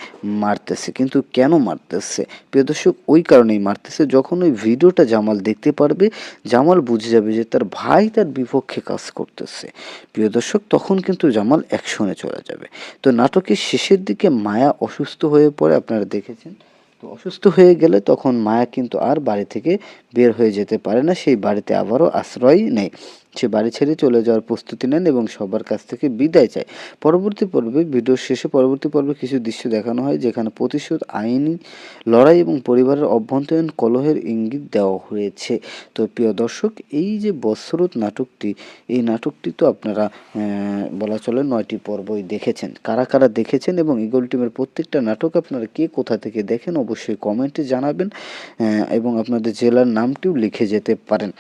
মারতেছে, কিন্তু কেন মারতেছে? প্রিয় দর্শক, ওই কারণেই মারতেছে, যখন ওই ভিডিওটা জামাল দেখতে পারবে, জামাল বুঝে যাবে যে তার ভাই তার বিপক্ষে কাজ করতেছে। প্রিয় দর্শক, তখন কিন্তু জামাল অ্যাকশনে চলে যাবে। তো নাটকের শেষের দিকে মায়া অসুস্থ হয়ে পড়ে, আপনারা দেখেছেন। তো তো অসুস্থ হয়ে গেলে তখন মায়া কিন্তু আর বাড়ি থেকে বের হয়ে যেতে পারে না, সেই বাড়িতে আবারও আশ্রয় নেয়। সে বাড়ি ছেড়ে চলে যাওয়ার প্রস্তুতি নেন এবং সবার কাছ থেকে বিদায় চায়। ভিডিওর শেষে পরবর্তী পর্বে কিছু দৃশ্য দেখানো হয় যেখানে প্রতিশোধ, আইনি লড়াই এবং পরিবারের অভ্যন্তরীণ কলহের ইঙ্গিত দেওয়া হয়েছে। তো প্রিয় দর্শক, এই যে বৎসরত নাটকটি, এই নাটকটি তো আপনারা বলা চলে 9টি পর্বই দেখেছেন। কারা কারা দেখেছেন এবং ঈগল টিমের প্রত্যেকটা নাটক আপনারা কে কোথা থেকে দেখেন অবশ্যই কমেন্টে জানাবেন, এবং আপনাদের জেলার নামটিও লিখে যেতে পারেন।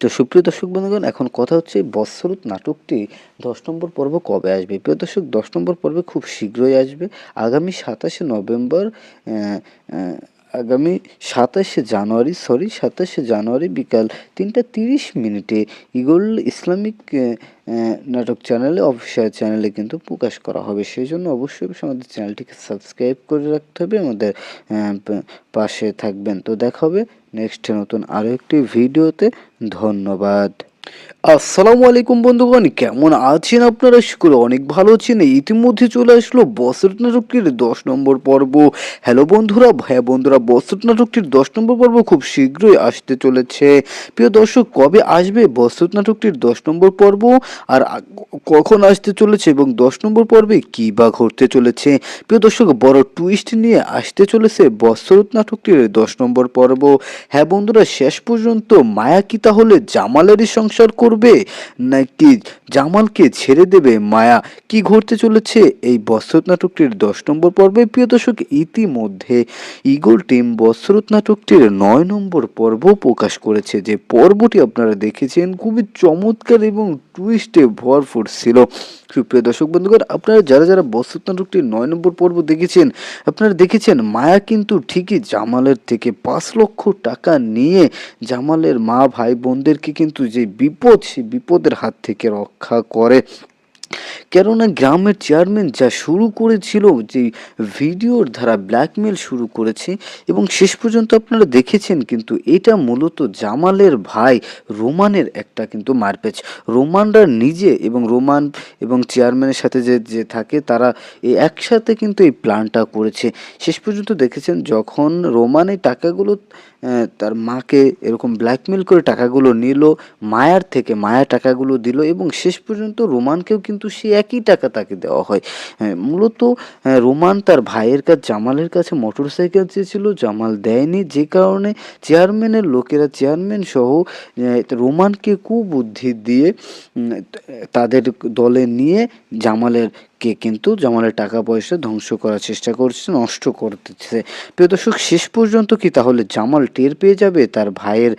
তো সুপ্রিয় দর্শক বন্ধুগণ, এখন কথা হচ্ছে বৎসরত নাটকটি 10 নম্বর পর্ব কবে আসবে। প্রিয় দর্শক, 10 নম্বর পর্বে খুব শীঘ্রই আসবে। আগামী 27শে নভেম্বর, আগামী 27শে জানুয়ারি বিকাল 3:30 ঈগল ইসলামিক নাটক চ্যানেলে, অফিসিয়াল চ্যানেলে কিন্তু প্রকাশ করা হবে। সেই জন্য অবশ্যই আমাদের চ্যানেলটিকে সাবস্ক্রাইব করে রাখতে হবে, আমাদের পাশে থাকবেন। তো দেখা হবে নেক্সট নতুন আরও একটি ভিডিওতে। ধন্যবাদ। আসসালামু আলাইকুম বন্ধুগণ, কেমন আছেন আপনারা? শুক্র অনেক ভালো আছেন। ইতিমধ্যে চলে আসলো বৎসরত নাটকটির 10 নম্বর পর্ব। হ্যালো বন্ধুরা, বৎসরত নাটকটির 10 নম্বর পর্ব খুব শীঘ্রই আসতে চলেছে। প্রিয় দর্শক, কবে আসবে বৎসরত নাটকটির 10 নম্বর পর্ব, আর কখন আসতে চলেছে এবং 10 নম্বর পর্বে কী বা ঘটতে চলেছে? প্রিয় দর্শক, বড় টুইস্ট নিয়ে আসতে চলেছে বৎসরত নাটকটির 10 নম্বর পর্ব। হ্যাঁ বন্ধুরা, শেষ পর্যন্ত মায়া কি তাহলে জামালেরই সংসার করবে, নাকি জামালকে ছেড়ে দেবে মায়া? কি ঘটতে চলেছে এই বৎসরত নাটকটির 10 নম্বর পর্বে? প্রিয় দর্শক, ইতিমধ্যে ঈগল টিম বৎসরত নাটকটির 9 নম্বর পর্ব প্রকাশ করেছে। যে পর্বটি আপনারা দেখেছেন খুবই চমৎকার এবং টুইস্টে ভরপুর ছিল। সুপ্রিয় দর্শক বন্ধুগণ, আপনারা যারা বৎসরত নাটকটির 9 নম্বর পর্ব দেখেছেন, আপনারা দেখেছেন মায়া কিন্তু ঠিকই জামালের থেকে 5 লক্ষ টাকা নিয়ে জামালের মা ভাই বোনদেরকে কিন্তু যে বিপদ, সেই বিপদের হাত থেকে রক্ষা করে। কেননা গ্রামের চেয়ারম্যান যা শুরু করেছিল, যে ভিডিওর দ্বারা ব্ল্যাকমেল শুরু করেছে, এবং শেষ পর্যন্ত আপনারা দেখেছেন কিন্তু এটা মূলত জামালের ভাই রোমানের একটা কিন্তু মারপ্যাচ। রোমানরা নিজে এবং রোমান এবং চেয়ারম্যানের সাথে যে থাকে, তারা এই একসাথে কিন্তু এই প্ল্যানটা করেছে। শেষ পর্যন্ত দেখেছেন যখন রোমান এই টাকাগুলো তার মাকে এরকম ব্ল্যাকমেল করে টাকাগুলো নিল মায়ার থেকে, মায়া টাকাগুলো দিল এবং শেষ পর্যন্ত রোমানকেও কিন্তু সে একই টাকা তাকে দেওয়া হয়। মূলত রোমান তার ভাইয়ের কাছে, জামালের কাছে মোটরসাইকেল চেয়েছিল, জামাল দেয়নি, যে কারণে চেয়ারম্যানের লোকেরা, চেয়ারম্যান সহ রোমানকে কুবুদ্ধি দিয়ে তাদের দলে নিয়ে জামালের টাকা পয়সা ধ্বংস করার চেষ্টা করছে, নষ্ট করতেছে। প্রিয় দর্শক, শেষ পর্যন্ত কি তাহলে জামাল টের পেয়ে যাবে তার ভাইয়ের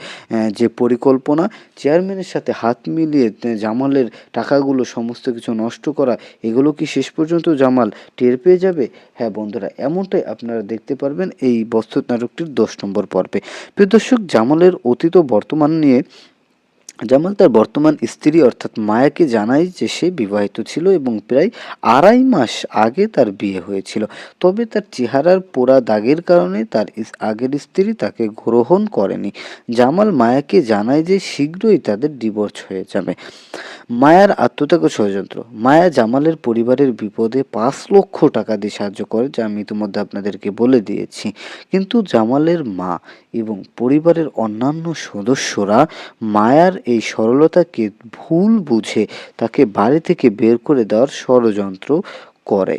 যে পরিকল্পনা, চেয়ারম্যানের সাথে হাত মিলিয়ে জামালের টাকাগুলো সমস্ত কিছু নষ্ট করা, এগুলো কি শেষ পর্যন্ত জামাল টের পেয়ে যাবে? হ্যাঁ বন্ধুরা, এমনটাই আপনারা দেখতে পারবেন এই বৎসরত নাটকটির 10 নম্বর পর্বে। প্রিয় দর্শক, জামালের অতীত ও বর্তমান নিয়ে জামাল তার বর্তমান স্ত্রী অর্থাৎ মায়াকে জানায় যে সে বিবাহিত ছিল এবং প্রায় 2.5 মাস আগে তার বিয়ে হয়েছিল। তবে তার চেহারার পোড়া দাগের কারণে তার আগের স্ত্রী তাকে গ্রহণ করেনি। জামাল মায়াকে জানায় যে শীঘ্রই তাদের ডিভোর্স হয়ে যাবে। মায়ার আত্মত্যাগ ও ষড়যন্ত্র। মায়া জামালের পরিবারের বিপদে 5 লক্ষ টাকা দিয়ে সাহায্য করে, যা আমি ইতিমধ্যে আপনাদেরকে বলে দিয়েছি। কিন্তু জামালের মা এবং পরিবারের অন্যান্য সদস্যরা মায়ার এই সরলতাকে ভুল বুঝে তাকে বাড়ি থেকে বের করে দেওয়ার ষড়যন্ত্র করে।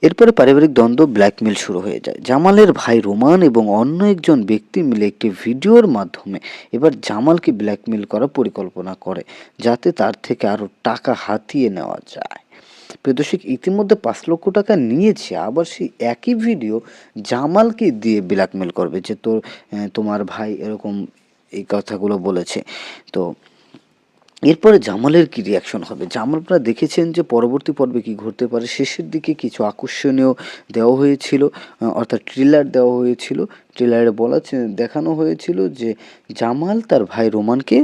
এরপরে পারিবারিক দ্বন্দ্ব, ব্ল্যাকমেল শুরু হয়ে যায়। জামালের ভাই রোমান এবং অন্য একজন ব্যক্তি মিলে একটি ভিডিওর মাধ্যমে এবার জামালকে ব্ল্যাকমেল করার পরিকল্পনা করে, যাতে তার থেকে আরও টাকা হাতিয়ে নেওয়া যায়। প্রিয় দর্শক, ইতিমধ্যে 5 লক্ষ টাকা নিয়েছে, আবার সেই একই ভিডিও জামালকে দিয়ে ব্ল্যাকমেল করবে যে তোমার ভাই এরকম এই কথাগুলো বলেছে। তো এরপরে জামালের কি রিয়াকশন হবে? জামাল, আপনারা দেখেছেন যে পরবর্তী পর্বে কি ঘটতে পারে। শেষের দিকে কিছু আকর্ষণীয় দেওয়া হয়েছিল, অর্থাৎ ট্রেলার দেওয়া হয়েছিল। ট্রেলারে দেখানো হয়েছিল যে জামাল তার ভাই রোমানকে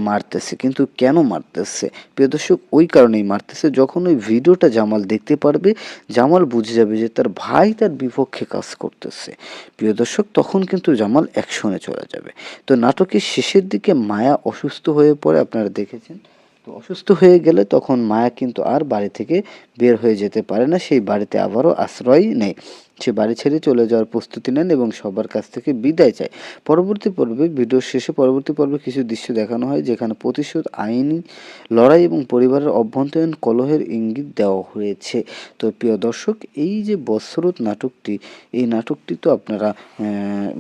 মারতেছে। কিন্তু কেন মারতেছে প্রিয় দর্শক? ওই কারণেই মারতেছে, যখন ওই ভিডিওটা জামাল দেখতে পারবে, জামাল বুঝে যাবে যে তার ভাই তার বিপক্ষে কাজ করতেছে। প্রিয় দর্শক, তখন কিন্তু জামাল অ্যাকশনে চলে যাবে। তো নাটকের শেষের দিকে মায়া অসুস্থ হয়ে পড়ে, আপনারা দেখেছেন। তো অসুস্থ হয়ে গেলে তখন মায়া কিন্তু আর বাড়ি থেকে বের হয়ে যেতে পারে না, সেই বাড়িতে আবারও আশ্রয় নেয়। সে বাড়ি ছেড়ে চলে যাওয়ার প্রস্তুতি নেন এবং সবার কাছ থেকে বিদায় চায়। পরবর্তী পর্বে কিছু দৃশ্য দেখানো হয় যেখানে প্রতিশোধ, আইনি লড়াই এবং পরিবারের অভ্যন্তরীণ কলহের ইঙ্গিত দেওয়া হয়েছে। তো প্রিয় দর্শক, এই যে বৎসরত নাটকটি, এই নাটকটি তো আপনারা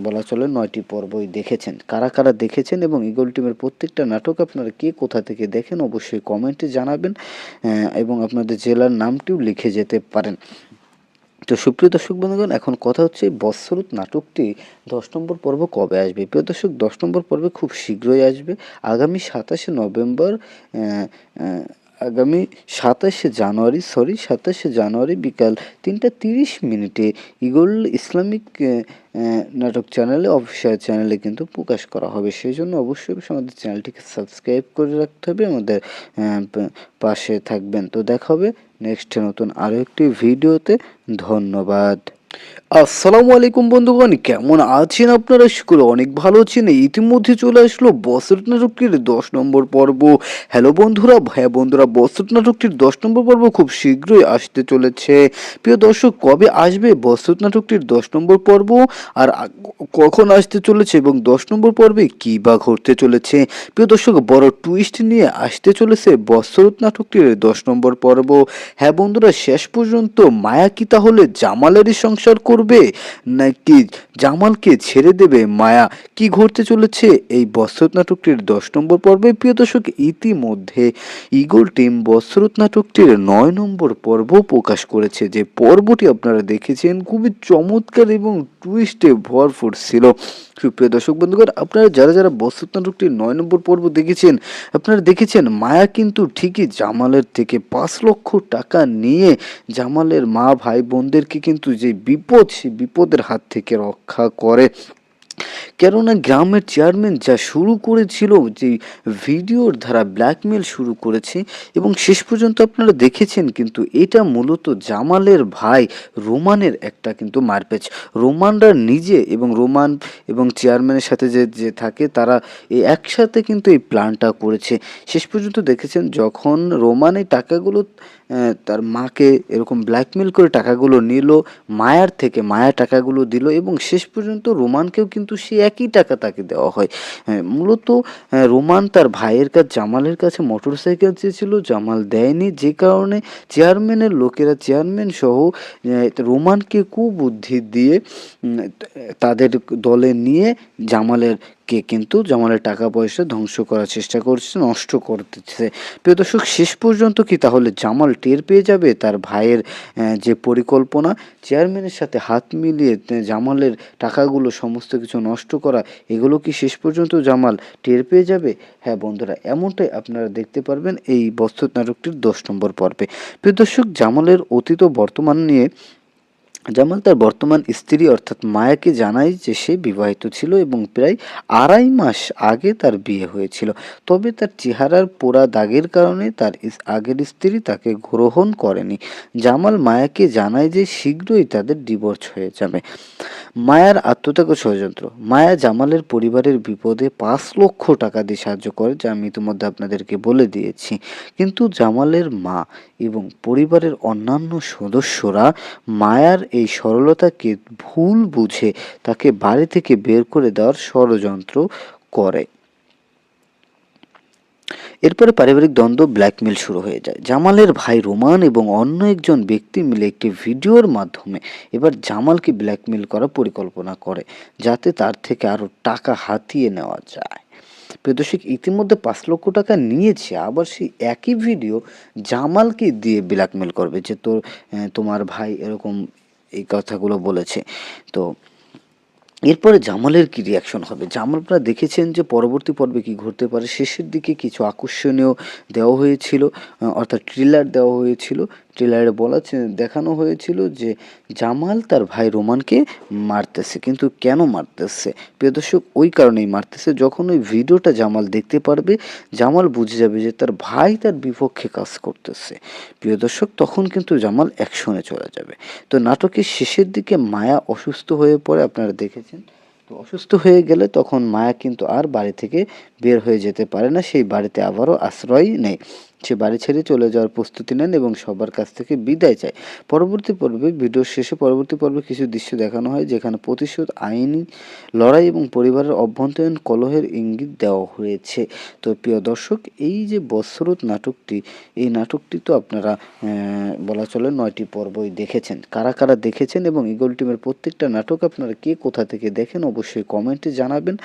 বলা চলে 9টি পর্বই দেখেছেন। কারা কারা দেখেছেন এবং ঈগল টিমের প্রত্যেকটা নাটক আপনারা কে কোথা থেকে দেখেন অবশ্যই কমেন্টে জানাবেন, এবং আপনাদের জেলার নামটিও লিখে যেতে পারেন। তো সুপ্রিয় দর্শক বন্ধুগণ, এখন কথা হচ্ছে বৎসরত নাটকটি 10 নম্বর পর্ব কবে আসবে। প্রিয় দর্শক, 10 নম্বর পর্বে খুব শীঘ্রই আসবে। আগামী 27শে নভেম্বর, আগামী 27শে জানুয়ারি বিকাল 3:30 ঈগল ইসলামিক নাটক চ্যানেলে, অফিসিয়াল চ্যানেলে কিন্তু প্রকাশ করা হবে। সেই জন্য অবশ্যই আমাদের চ্যানেলটিকে সাবস্ক্রাইব করে রাখতে হবে, আমাদের পাশে থাকবেন। তো দেখা হবে নেক্সট নতুন আরও একটি ভিডিওতে। ধন্যবাদ। আসসালামু আলাইকুম বন্ধুগণ, কেমন আছেন আপনারা? শুক্র অনেক ভালো আছেন। ইতিমধ্যে চলে আসলো বৎসরত নাটকটির 10 নম্বর পর্ব। হ্যালো বন্ধুরা, বৎসরত নাটকটির 10 নম্বর পর্ব খুব শীঘ্রই আসতে চলেছে। প্রিয় দর্শক, কবে আসবে বৎসরত নাটকটির 10 নম্বর পর্ব, আর কখন আসতে চলেছে এবং 10 নম্বর পর্বে কী বা ঘটতে চলেছে? প্রিয় দর্শক, বড় টুইস্ট নিয়ে আসতে চলেছে বৎসরত নাটকটির 10 নম্বর পর্ব। হ্যাঁ বন্ধুরা, শেষ পর্যন্ত মায়া কি তাহলে জামালেরই সংসার করবে, নাকি জামালকে ছেড়ে দেবে মায়া? কি ঘটতে চলেছে এই বৎসরত নাটকটির 10 নম্বর পর্বে? প্রিয় দর্শক, ইতিমধ্যে ঈগল টিম বৎসরত নাটকটির 9 নম্বর পর্ব প্রকাশ করেছে। যে পর্বটি আপনারা দেখেছেন খুবই চমৎকার এবং টুইস্টে ভরপুর ছিল। সুপ্রিয় দর্শক বন্ধুগণ, আপনারা যারা বৎসরত নাটকটির 9 নম্বর পর্ব দেখেছেন, আপনারা দেখেছেন মায়া কিন্তু ঠিকই জামালের থেকে 5 লক্ষ টাকা নিয়ে জামালের মা ভাই বোনদেরকে কিন্তু যে বিপদ, সেই বিপদের হাত থেকে রক্ষা করে। কেননা গ্রামের চেয়ারম্যান যা শুরু করেছিল, যে ভিডিওর দ্বারা ব্ল্যাকমেল শুরু করেছে, এবং শেষ পর্যন্ত আপনারা দেখেছেন কিন্তু এটা মূলত জামালের ভাই রোমানের একটা কিন্তু মারপ্যাচ। রোমানরা নিজে এবং রোমান এবং চেয়ারম্যানের সাথে যে থাকে, তারা এই একসাথে কিন্তু এই প্ল্যানটা করেছে। শেষ পর্যন্ত দেখেছেন যখন রোমান এই টাকাগুলো তার মাকে এরকম ব্ল্যাকমেল করে টাকাগুলো নিল মায়ার থেকে, মায়া টাকাগুলো দিল এবং শেষ পর্যন্ত রোমানকেও কিন্তু সে একই টাকা তাকে দেওয়া হয়। মূলত রোমান তার ভাইয়ের কাছে, জামালের কাছে মোটরসাইকেল চেয়েছিল, জামাল দেয়নি, যে কারণে চেয়ারম্যানের লোকেরা, চেয়ারম্যান সহ রোমানকে কুবুদ্ধি দিয়ে তাদের দলে নিয়ে জামালের টাকা পয়সা ধ্বংস করার চেষ্টা করছে, নষ্ট করতেছে। প্রিয় দর্শক, শেষ পর্যন্ত কি তাহলে জামাল টের পেয়ে যাবে তার ভাইয়ের যে পরিকল্পনা, চেয়ারম্যানের সাথে হাত মিলিয়ে জামালের টাকাগুলো সমস্ত কিছু নষ্ট করা, এগুলো কি শেষ পর্যন্ত জামাল টের পেয়ে যাবে? হ্যাঁ বন্ধুরা, এমনটাই আপনারা দেখতে পারবেন এই বৎসরত নাটকটির 10 নম্বর পর্বে। প্রিয় দর্শক, জামালের অতীত ও বর্তমান নিয়ে জামাল তার বর্তমান স্ত্রী অর্থাৎ মায়াকে জানায় যে সে বিবাহিত ছিল এবং প্রায় 2.5 মাস আগে তার বিয়ে হয়েছিল। তবে তার চেহারার পোড়া দাগের কারণে তার আগের স্ত্রী তাকে গ্রহণ করেনি। জামাল মায়াকে জানায় যে শীঘ্রই তাদের ডিভোর্স হয়ে যাবে। মায়ার আত্মত্যাগ ও ষড়যন্ত্র। মায়া জামালের পরিবারের বিপদে 5 লক্ষ টাকা দিয়ে সাহায্য করে, যা আমি ইতিমধ্যে আপনাদেরকে বলে দিয়েছি। কিন্তু জামালের মা এবং পরিবারের অন্যান্য সদস্যরা মায়ার এই সরলতাকে ভুল বুঝে তাকে বাড়ি থেকে বের করে দেওয়ার ষড়যন্ত্র করে। এরপরে পারিবারিক দ্বন্দ্ব, ব্ল্যাকমেল শুরু হয়ে যায়। জামালের ভাই রোমান এবং অন্য একজন ব্যক্তি মিলে একটি ভিডিওর মাধ্যমে এবার জামালকে ব্ল্যাকমেল করার পরিকল্পনা করে, যাতে তার থেকে আরও টাকা হাতিয়ে নেওয়া যায়। প্রিয় দর্শক, ইতিমধ্যে 5 লক্ষ টাকা নিয়েছে, আবার সেই একই ভিডিও জামালকে দিয়ে ব্ল্যাকমেল করবে যে তোমার ভাই এরকম এই কথাগুলো বলেছে। তো এরপরে জামালের কি রিয়াকশন হবে? জামাল, আপনারা দেখেছেন যে পরবর্তী পর্বে কি ঘটতে পারে। শেষের দিকে কিছু আকর্ষণীয় দেওয়া হয়েছিল, অর্থাৎ ট্রেলার দেওয়া হয়েছিল। ট্রেলারে দেখানো হয়েছিল যে জামাল তার ভাই রোমানকে মারতেছে। কিন্তু কেন মারতেছে প্রিয় দর্শক? ওই কারণেই মারতেছে, যখন ওই ভিডিওটা জামাল দেখতে পারবে, জামাল বুঝে যাবে যে তার ভাই তার বিপক্ষে কাজ করতেছে। প্রিয় দর্শক, তখন কিন্তু জামাল অ্যাকশনে চলে যাবে। তো নাটকের শেষের দিকে মায়া অসুস্থ হয়ে পড়ে, আপনারা দেখেছেন। তো অসুস্থ হয়ে গেলে তখন মায়া কিন্তু আর বাড়ি থেকে বের হয়ে যেতে পারে না, সেই বাড়িতে আবারও আশ্রয় নেয়। সে বাড়ি ছেড়ে চলে যাওয়ার প্রস্তুতি নেন এবং সবার কাছ থেকে বিদায় চায়। পরবর্তী পর্বে কিছু দৃশ্য দেখানো হয় যেখানে প্রতিশোধ, আইনি লড়াই এবং পরিবারের অভ্যন্তরীণ কলহের ইঙ্গিত দেওয়া হয়েছে। তো প্রিয় দর্শক, এই যে বৎসরত নাটকটি, এই নাটকটি তো আপনারা বলা চলে 9টি পর্বই দেখেছেন। কারা কারা দেখেছেন এবং ঈগল টিমের প্রত্যেকটা নাটক আপনারা কে কোথা থেকে দেখেন অবশ্যই কমেন্টে জানাবেন,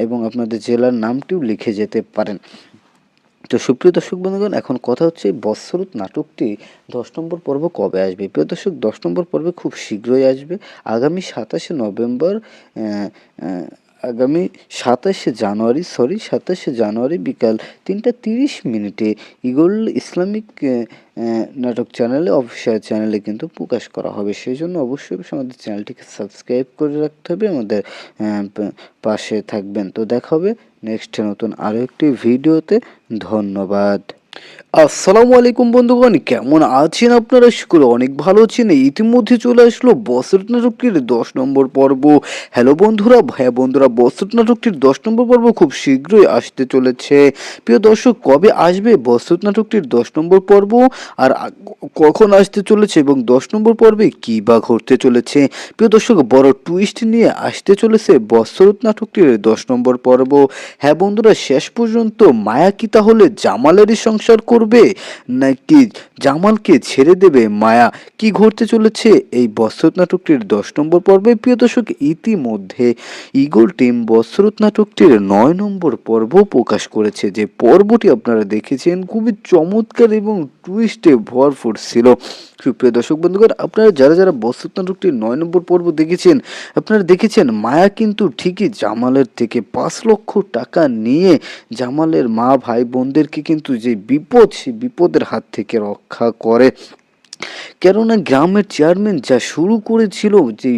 এবং আপনাদের জেলার নামটিও লিখে যেতে পারেন। তো সুপ্রিয় দর্শক বন্ধুগণ, এখন কথা হচ্ছে বৎসরত নাটকটি 10 নম্বর পর্ব কবে আসবে। প্রিয় দর্শক, 10 নম্বর পর্বে খুব শীঘ্রই আসবে। আগামী 27শে নভেম্বর, আগামী 27শে জানুয়ারি বিকাল 3:30 ঈগল ইসলামিক নাটক চ্যানেলে, অফিসিয়াল চ্যানেলে কিন্তু প্রকাশ করা হবে। সেই জন্য অবশ্যই আমাদের চ্যানেলটিকে সাবস্ক্রাইব করে রাখতে হবে, আমাদের পাশে থাকবেন। তো দেখা হবে নেক্সট নতুন আরও একটি ভিডিওতে। ধন্যবাদ। আসসালামু আলাইকুম বন্ধুগণ, কেমন আছেন আপনারা? শুক্র অনেক ভালো আছেন। ইতিমধ্যে চলে আসলো বৎসরত নাটকটির 10 নম্বর পর্ব। হ্যালো বন্ধুরা, বৎসরত নাটকটির 10 নম্বর পর্ব খুব শীঘ্রই আসতে চলেছে। প্রিয় দর্শক, কবে আসবে বৎসরত নাটকটির 10 নম্বর পর্ব, আর কখন আসতে চলেছে এবং 10 নম্বর পর্বে কী বা ঘটতে চলেছে? প্রিয় দর্শক, বড় টুইস্ট নিয়ে আসতে চলেছে বৎসরত নাটকটির 10 নম্বর পর্ব। হ্যাঁ বন্ধুরা, শেষ পর্যন্ত মায়া কি তাহলে জামালেরই সংসার করবে নাকি জামালকে ছেড়ে দেবে মায়া? কি ঘটতে চলেছে এই বৎসরত নাটকটির 10 নম্বর পর্বে? প্রিয় দর্শক, ইতিমধ্যে ঈগল টিম বৎসরত নাটকটির 9 নম্বর পর্ব প্রকাশ করেছে। যে পর্বটি আপনারা দেখেছেন খুবই চমৎকার এবং টুইস্টে ভরপুর ছিল। সুপ্রিয় দর্শক বন্ধুগণ, আপনারা যারা বৎসরত নাটকটির 9 নম্বর পর্ব দেখেছেন, আপনারা দেখেছেন মায়া কিন্তু ঠিকই জামালের থেকে 5 লক্ষ টাকা নিয়ে জামালের মা ভাই বোনদেরকে কিন্তু যে বিপদ, সেই বিপদের হাত থেকে রক্ষা করে। কেননা গ্রামের চেয়ারম্যান যা শুরু করেছিল, যে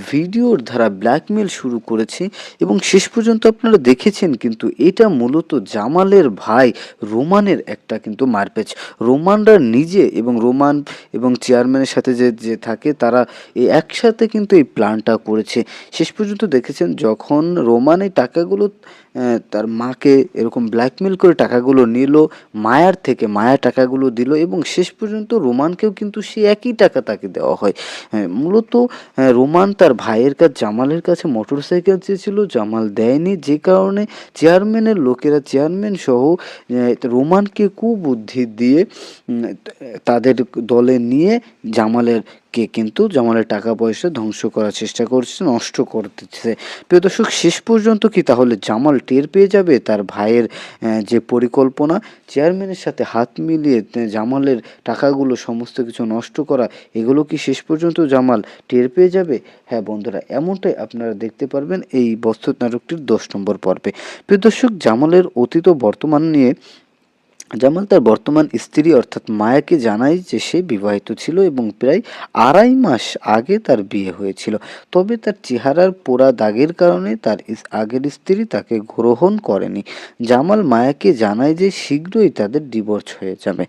ভিডিওর দ্বারা ব্ল্যাকমেল শুরু করেছে, এবং শেষ পর্যন্ত আপনারা দেখেছেন কিন্তু এটা মূলত জামালের ভাই রোমানের একটা কিন্তু মারপ্যাচ। রোমানরা নিজে এবং রোমান এবং চেয়ারম্যানের সাথে যে থাকে, তারা একসাথে কিন্তু এই প্ল্যানটা করেছে। শেষ পর্যন্ত দেখেছেন যখন রোমান এই টাকাগুলো তার মাকে এরকম ব্ল্যাকমেল করে টাকাগুলো নিল মায়ার থেকে, মায়া টাকাগুলো দিল এবং শেষ পর্যন্ত রোমানকেও কিন্তু সেই একই টাকা তাকে দেওয়া হয়। মূলত রোমান তার ভাইয়ের কাছে, জামালের কাছে মোটরসাইকেল চেয়েছিল, জামাল দেয়নি, যে কারণে চেয়ারম্যানের লোকেরা, চেয়ারম্যান সহ রোমানকে কুবুদ্ধি দিয়ে তাদের দলে নিয়ে কিন্তু জামালের টাকা পয়সা ধ্বংস করার চেষ্টা করছে, নষ্ট করতেছে। প্রিয় দর্শক, শেষ পর্যন্ত কি তাহলে জামাল টের পেয়ে যাবে তার ভাইয়ের যে পরিকল্পনা, চেয়ারম্যানের সাথে হাত মিলিয়ে জামালের টাকাগুলো সমস্ত কিছু নষ্ট করা, এগুলো কি শেষ পর্যন্ত জামাল টের পেয়ে যাবে? হ্যাঁ বন্ধুরা, এমনটাই আপনারা দেখতে পারবেন এই বৎসরত নাটকটির 10 নম্বর পর্বে। প্রিয় দর্শক, জামালের অতীত ও বর্তমান নিয়ে জামাল তার বর্তমান স্ত্রী অর্থাৎ মায়াকে জানায় যে সে বিবাহিত ছিল এবং প্রায় 2.5 মাস আগে তার বিয়ে হয়েছিল। তবে তার চেহারার পোড়া দাগের কারণে তার আগের স্ত্রী তাকে গ্রহণ করেনি। জামাল মায়াকে জানায় যে শীঘ্রই তাদের ডিভোর্স হয়ে যাবে।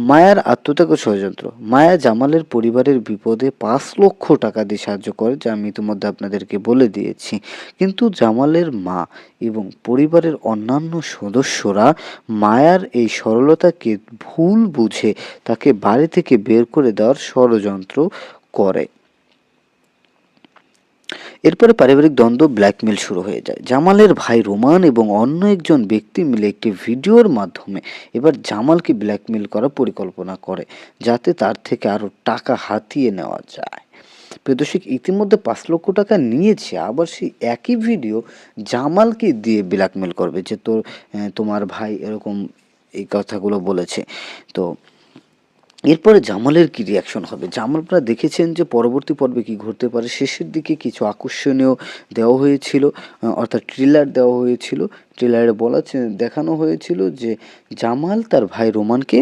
মায়ার আত্মত্যাগ ও ষড়যন্ত্র। মায়া জামালের পরিবারের বিপদে 5 লক্ষ টাকা দিয়ে সাহায্য করে, যা আমি ইতিমধ্যে আপনাদেরকে বলে দিয়েছি। কিন্তু জামালের মা এবং পরিবারের অন্যান্য সদস্যরা মায়ার এই সরলতাকে ভুল বুঝে তাকে বাড়ি থেকে বের করে দেওয়ার ষড়যন্ত্র করে। এরপরে পারিবারিক দ্বন্দ্ব, ব্ল্যাকমেল শুরু হয়ে যায়। জামালের ভাই রোমান এবং অন্য একজন ব্যক্তি মিলে একটি ভিডিওর মাধ্যমে এবার জামালকে ব্ল্যাকমেল করার পরিকল্পনা করে, যাতে তার থেকে আরও টাকা হাতিয়ে নেওয়া যায়। প্রিয় দর্শক, ইতিমধ্যে 5 লক্ষ টাকা নিয়েছে, আবার সেই একই ভিডিও জামালকে দিয়ে ব্ল্যাকমেল করবে যে তোমার ভাই এরকম এই কথাগুলো বলেছে। তো এরপরে জামালের কি রিয়াকশন হবে? জামাল, আপনারা দেখেছেন যে পরবর্তী পর্বে কি ঘটতে পারে। শেষের দিকে কিছু আকর্ষণীয় দেওয়া হয়েছিল, অর্থাৎ ট্রেলার দেওয়া হয়েছিল। ট্রেলারে দেখানো হয়েছিল যে জামাল তার ভাই রোমানকে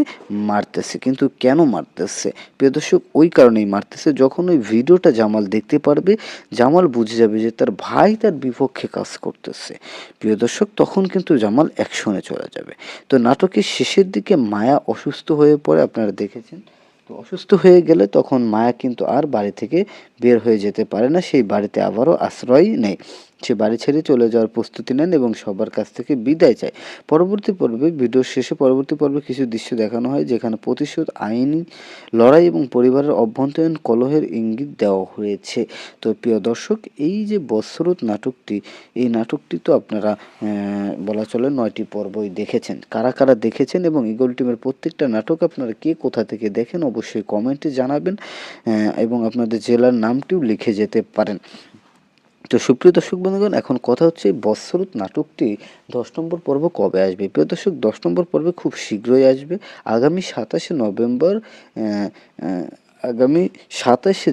মারতেছে, কিন্তু কেন মারতেছে? প্রিয় দর্শক, ওই কারণেই মারতেছে, যখন ওই ভিডিওটা জামাল দেখতে পারবে, জামাল বুঝে যাবে যে তার ভাই তার বিপক্ষে কাজ করতেছে। প্রিয় দর্শক, তখন কিন্তু জামাল অ্যাকশনে চলে যাবে। তো নাটকের শেষের দিকে মায়া অসুস্থ হয়ে পড়ে, আপনারা দেখেছেন। তো অসুস্থ হয়ে গেলে তখন মায়া কিন্তু আর বাড়ি থেকে বের হয়ে যেতে পারে না, সেই বাড়িতে আবারও আশ্রয় নেয়। সে বাড়ি ছেড়ে চলে যাওয়ার প্রস্তুতি নেন এবং সবার কাছ থেকে বিদায় চায়। পরবর্তী পর্বে কিছু দৃশ্য দেখানো হয় যেখানে প্রতিশোধ, আইনি লড়াই এবং পরিবারের অভ্যন্তরীণ কলহের ইঙ্গিত দেওয়া হয়েছে। তো প্রিয় দর্শক, এই যে বৎসরত নাটকটি, এই নাটকটি তো আপনারা বলা চলে 9টি পর্বই দেখেছেন। কারা কারা দেখেছেন এবং ঈগল টিমের প্রত্যেকটা নাটক আপনারা কে কোথা থেকে দেখেন অবশ্যই কমেন্টে জানাবেন, এবং আপনাদের জেলার নামটিও লিখে যেতে পারেন। তো সুপ্রিয় দর্শক বন্ধুগণ, এখন কথা হচ্ছে বৎসরত নাটকটি 10 নম্বর পর্ব কবে আসবে। প্রিয় দর্শক, 10 নম্বর পর্বে খুব শীঘ্রই আসবে। আগামী 27শে নভেম্বর, আগামী 27শে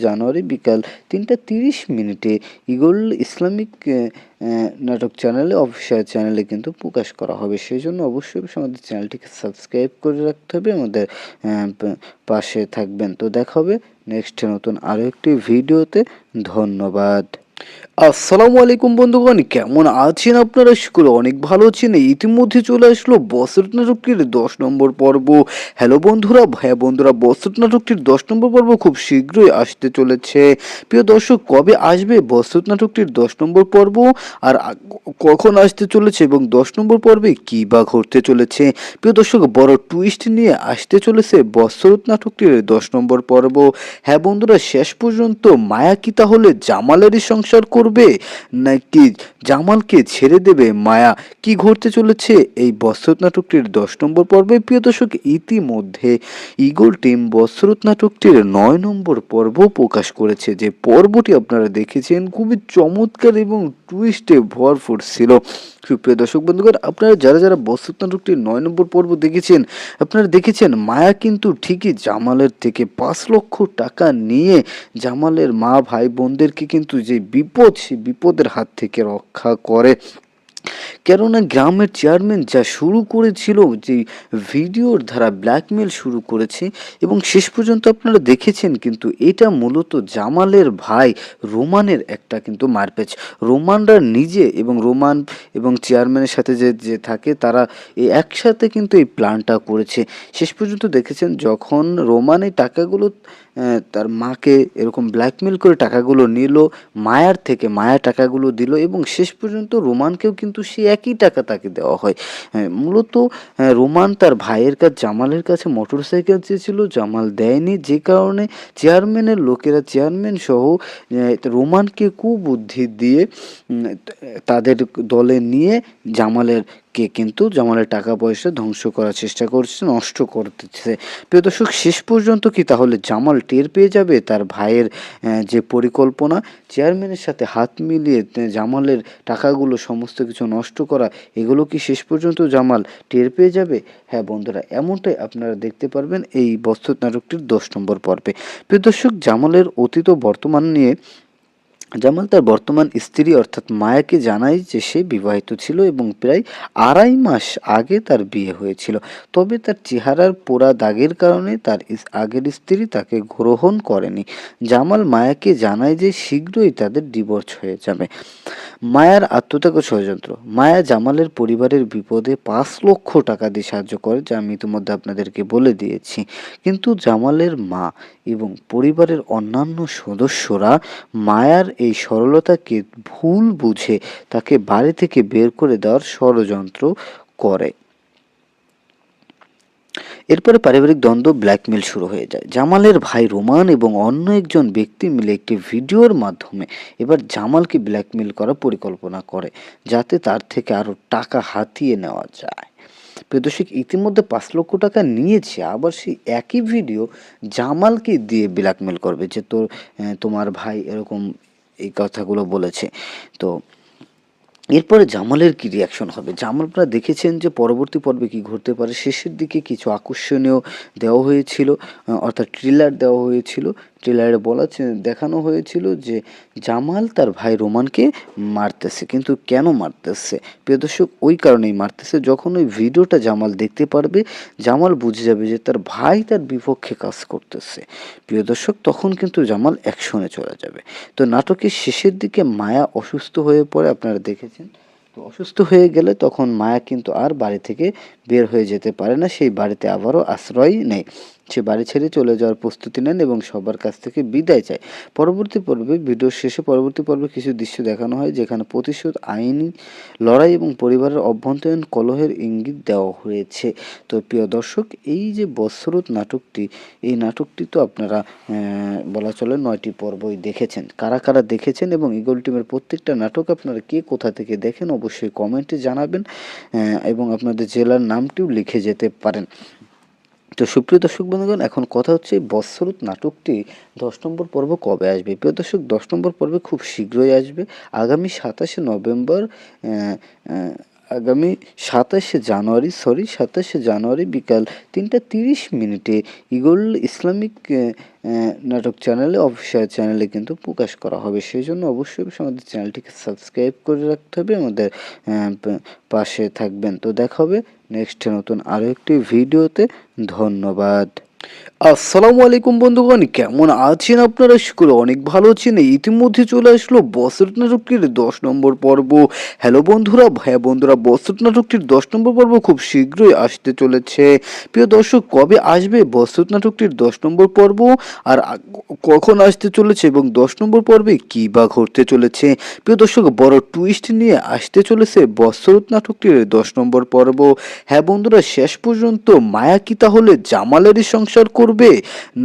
জানুয়ারি বিকাল 3:30 ঈগল ইসলামিক নাটক চ্যানেলে, অফিসিয়াল চ্যানেলে কিন্তু প্রকাশ করা হবে। সেই জন্য অবশ্যই আমাদের চ্যানেলটিকে সাবস্ক্রাইব করে রাখতে হবে, আমাদের পাশে থাকবেন। তো দেখা হবে নেক্সট নতুন আরও একটি ভিডিওতে। ধন্যবাদ। আসসালামু আলাইকুম বন্ধুগণ, কেমন আছেন আপনারা? শুক্র অনেক ভালো আছেন। ইতিমধ্যে চলে আসলো বৎসরত নাটকটির 10 নম্বর পর্ব। হ্যালো বন্ধুরা, বৎসরত নাটকটির 10 নম্বর পর্ব খুব শীঘ্রই আসতে চলেছে। প্রিয় দর্শক, কবে আসবে বৎসরত নাটকটির 10 নম্বর পর্ব, আর কখন আসতে চলেছে এবং 10 নম্বর পর্বে কী বা ঘটতে চলেছে? প্রিয় দর্শক, বড় টুইস্ট নিয়ে আসতে চলেছে বৎসরত নাটকটির 10 নম্বর পর্ব। হ্যাঁ বন্ধুরা, শেষ পর্যন্ত মায়া কি তাহলে জামালেরই সংসার করবে, নাকি জামালকে ছেড়ে দেবে মায়া? কি ঘটতে চলেছে এই বৎসরত নাটকটির 10 নম্বর পর্বে? প্রিয় দর্শক, ইতিমধ্যে ঈগল টিম বৎসরত নাটকটির 9 নম্বর পর্ব প্রকাশ করেছে। যে পর্বটি আপনারা দেখেছেন খুবই চমৎকার এবং টুইস্টে ভরপুর ছিল। সুপ্রিয় দর্শক বন্ধুগণ, আপনারা যারা বৎসরত নাটকটির 9 নম্বর পর্ব দেখেছেন, আপনারা দেখেছেন মায়া কিন্তু ঠিকই জামালের থেকে 5 লক্ষ টাকা নিয়ে জামালের মা ভাই বোনদেরকে কিন্তু যে বিপদ, সেই বিপদের হাত থেকে রক্ষা করে। কেননা গ্রামের চেয়ারম্যান যা শুরু করেছিল, যে ভিডিওর দ্বারা ব্ল্যাকমেল শুরু করেছে, এবং শেষ পর্যন্ত আপনারা দেখেছেন কিন্তু এটা মূলত জামালের ভাই রোমানের একটা কিন্তু মারপ্যাচ। রোমানরা নিজে রোমান এবং চেয়ারম্যানের সাথে যে থাকে, তারা এই একসাথে কিন্তু এই প্ল্যানটা করেছে। শেষ পর্যন্ত দেখেছেন যখন রোমান এই টাকাগুলো তার মাকে এরকম ব্ল্যাকমেল করে টাকাগুলো নিল মায়ার থেকে, মায়া টাকাগুলো দিল এবং শেষ পর্যন্ত রোমানকেও কিন্তু সে একই টাকা তাকে দেওয়া হয়। মূলত রোমান তার ভাইয়ের কাছে, জামালের কাছে মোটরসাইকেল চেয়েছিল, জামাল দেয়নি, যে কারণে চেয়ারম্যানের লোকেরা, চেয়ারম্যান সহ রোমানকে কুবুদ্ধি দিয়ে তাদের দলে নিয়ে জামালের টাকা পয়সা ধ্বংস করার চেষ্টা করছে, নষ্ট করতেছে। প্রিয় দর্শক, শেষ পর্যন্ত কি তাহলে জামাল টের পেয়ে যাবে তার ভাইয়ের যে পরিকল্পনা, চেয়ারম্যানের সাথে হাত মিলিয়ে জামালের টাকাগুলো সমস্ত কিছু নষ্ট করা, এগুলো কি শেষ পর্যন্ত জামাল টের পেয়ে যাবে? হ্যাঁ বন্ধুরা, এমনটাই আপনারা দেখতে পারবেন এই বৎসরত নাটকটির 10 নম্বর পর্বে। প্রিয় দর্শক, জামালের অতীত ও বর্তমান নিয়ে জামাল তার বর্তমান স্ত্রী অর্থাৎ মায়াকে জানায় যে সে বিবাহিত ছিল এবং প্রায় 2.5 মাস আগে তার বিয়ে হয়েছিল। তবে তার চেহারার পোড়া দাগের কারণে তার আগের স্ত্রী তাকে গ্রহণ করেনি। জামাল মায়াকে জানায় যে শীঘ্রই তাদের ডিভোর্স হয়ে যাবে। মায়ার আত্মত্যাগ ও ষড়যন্ত্র। মায়া জামালের পরিবারের বিপদে 5 লক্ষ টাকা দিয়ে সাহায্য করে, যা আমি ইতিমধ্যে আপনাদেরকে বলে দিয়েছি। কিন্তু জামালের মা এবং পরিবারের অন্যান্য সদস্যরা মায়ার এই সরলতাকে ভুল বুঝে তাকে বাড়ি থেকে বের করে দেওয়ার ষড়যন্ত্র করে। এরপরে পারিবারিক দ্বন্দ্ব, ব্ল্যাকমেল শুরু হয়ে যায়। জামালের ভাই রোমান এবং অন্য একজন ব্যক্তি মিলে একটি ভিডিওর মাধ্যমে এবার জামালকে ব্ল্যাকমেল করার পরিকল্পনা করে, যাতে তার থেকে আরও টাকা হাতিয়ে নেওয়া যায়। প্রিয় দর্শক, ইতিমধ্যে 5 লক্ষ টাকা নিয়েছে, আবার সেই একই ভিডিও জামালকে দিয়ে ব্ল্যাকমেল করবে যে তোমার ভাই এরকম এই কথাগুলো বলেছে। তো এরপরে জামালের কি রিয়াকশন হবে? জামাল, আপনারা দেখেছেন যে পরবর্তী পর্বে কি ঘটতে পারে। শেষের দিকে কিছু আকর্ষণীয় দেওয়া হয়েছিল, অর্থাৎ ট্রেলার দেওয়া হয়েছিল। ট্রেলারে দেখানো হয়েছিল যে জামাল তার ভাই রোমানকে মারতেছে। কিন্তু কেন মারতেছে প্রিয় দর্শক? ওই কারণেই মারতেছে, যখন ওই ভিডিওটা জামাল দেখতে পারবে, জামাল বুঝে যাবে যে তার ভাই তার বিপক্ষে কাজ করতেছে। প্রিয় দর্শক, তখন কিন্তু জামাল অ্যাকশনে চলে যাবে। তো নাটকের শেষের দিকে মায়া অসুস্থ হয়ে পড়ে, আপনারা দেখেছেন। তো অসুস্থ হয়ে গেলে তখন মায়া কিন্তু আর বাড়ি থেকে বের হয়ে যেতে পারে না, সেই বাড়িতে আবারও আশ্রয় নেয়। সে বাড়ি ছেড়ে চলে যাওয়ার প্রস্তুতি নেন এবং সবার কাছ থেকে বিদায় চায়। পরবর্তী পর্বে কিছু দৃশ্য দেখানো হয় যেখানে প্রতিশোধ, আইনি লড়াই এবং পরিবারের অভ্যন্তরীণ কলহের ইঙ্গিত দেওয়া হয়েছে। তো প্রিয় দর্শক, এই যে বৎসরত নাটকটি, এই নাটকটি তো আপনারা বলা চলে 9টি পর্বই দেখেছেন। কারা কারা দেখেছেন এবং ঈগল টিমের প্রত্যেকটা নাটক আপনারা কে কোথা থেকে দেখেন অবশ্যই কমেন্টে জানাবেন এবং আপনাদের জেলার নামটিও লিখে যেতে পারেন। তো সুপ্রিয় দর্শক বন্ধুগণ, এখন কথা হচ্ছে বৎসরত নাটকটি 10 নম্বর পর্ব কবে আসবে। প্রিয় দর্শক, 10 নম্বর পর্বে খুব শীঘ্রই আসবে। আগামী 27শে নভেম্বর আগামী 27শে জানুয়ারি বিকাল 3:30 ঈগল ইসলামিক নাটক চ্যানেলে, অফিসিয়াল চ্যানেলে কিন্তু প্রকাশ করা হবে। সেই জন্য অবশ্যই আমাদের চ্যানেলটিকে সাবস্ক্রাইব করে রাখতে হবে, আমাদের পাশে থাকবেন। তো দেখা হবে নেক্সট নতুন আরও একটি ভিডিওতে। ধন্যবাদ। আসসালামু আলাইকুম বন্ধুগণ, কেমন আছেন আপনারা? আশা করি অনেক ভালো আছেন। ইতিমধ্যে চলে আসলো বৎসরত নাটকটির 10 নম্বর পর্ব। হ্যালো বন্ধুরা, বৎসরত নাটকটির 10 নম্বর পর্ব খুব শীঘ্রই আসতে চলেছে। প্রিয় দর্শক, কবে আসবে বৎসরত নাটকটির 10 নম্বর পর্ব আর কখন আসতে চলেছে এবং 10 নম্বর পর্বে কী বা ঘটতে চলেছে? প্রিয় দর্শক, বড় টুইস্ট নিয়ে আসতে চলেছে বৎসরত নাটকটির 10 নম্বর পর্ব। হ্যাঁ বন্ধুরা, শেষ পর্যন্ত মায়া কি তাহলে জামালেরই সংসার করবে